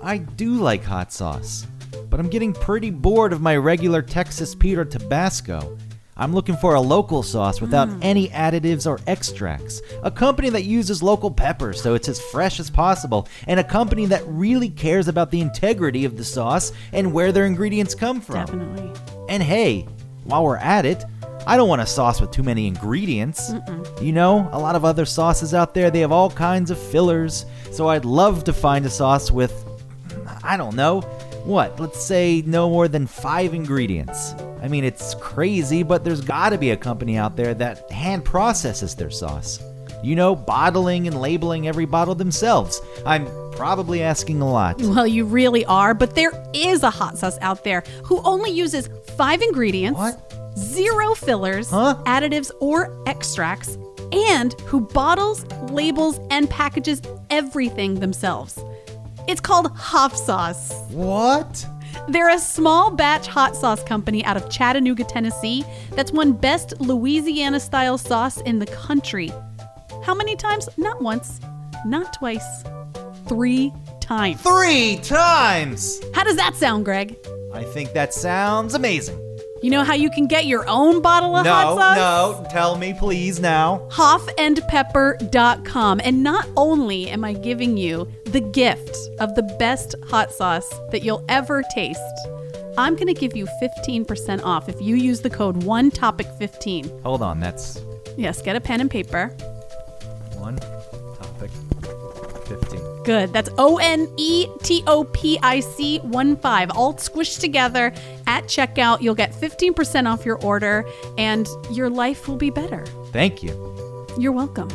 Speaker 2: I do like hot sauce, but I'm getting pretty bored of my regular Texas Pete or Tabasco. I'm looking for a local sauce without any additives or extracts. A company that uses local peppers so it's as fresh as possible, and a company that really cares about the integrity of the sauce and where their ingredients come from.
Speaker 3: Definitely.
Speaker 2: And hey, while we're at it, I don't want a sauce with too many ingredients. A lot of other sauces out there, they have all kinds of fillers. So I'd love to find a sauce with, I don't know, let's say no more than 5 ingredients. I mean, it's crazy, but there's gotta be a company out there that hand processes their sauce. Bottling and labeling every bottle themselves. I'm probably asking a lot.
Speaker 3: Well, you really are, but there is a hot sauce out there who only uses 5 ingredients.
Speaker 2: What?
Speaker 3: 0 fillers,
Speaker 2: Huh?
Speaker 3: additives, or extracts, and who bottles, labels, and packages everything themselves. It's called Hoff Sauce.
Speaker 2: What?
Speaker 3: They're a small batch hot sauce company out of Chattanooga, Tennessee that's won Best Louisiana-style sauce in the country. How many times? Not once, not twice, 3 times.
Speaker 2: 3 times!
Speaker 3: How does that sound, Greg?
Speaker 2: I think that sounds amazing.
Speaker 3: You know how you can get your own bottle of hot sauce?
Speaker 2: No, tell me please now.
Speaker 3: hoffandpepper.com. And not only am I giving you the gift of the best hot sauce that you'll ever taste, I'm going to give you 15% off if you use the code OneTopic15.
Speaker 2: Hold on, that's
Speaker 3: Yes, get a pen and paper.
Speaker 2: One Topic 15.
Speaker 3: Good. That's ONETOPIC 15, all squished together at checkout. You'll get 15% off your order and your life will be better.
Speaker 2: Thank you.
Speaker 3: You're welcome.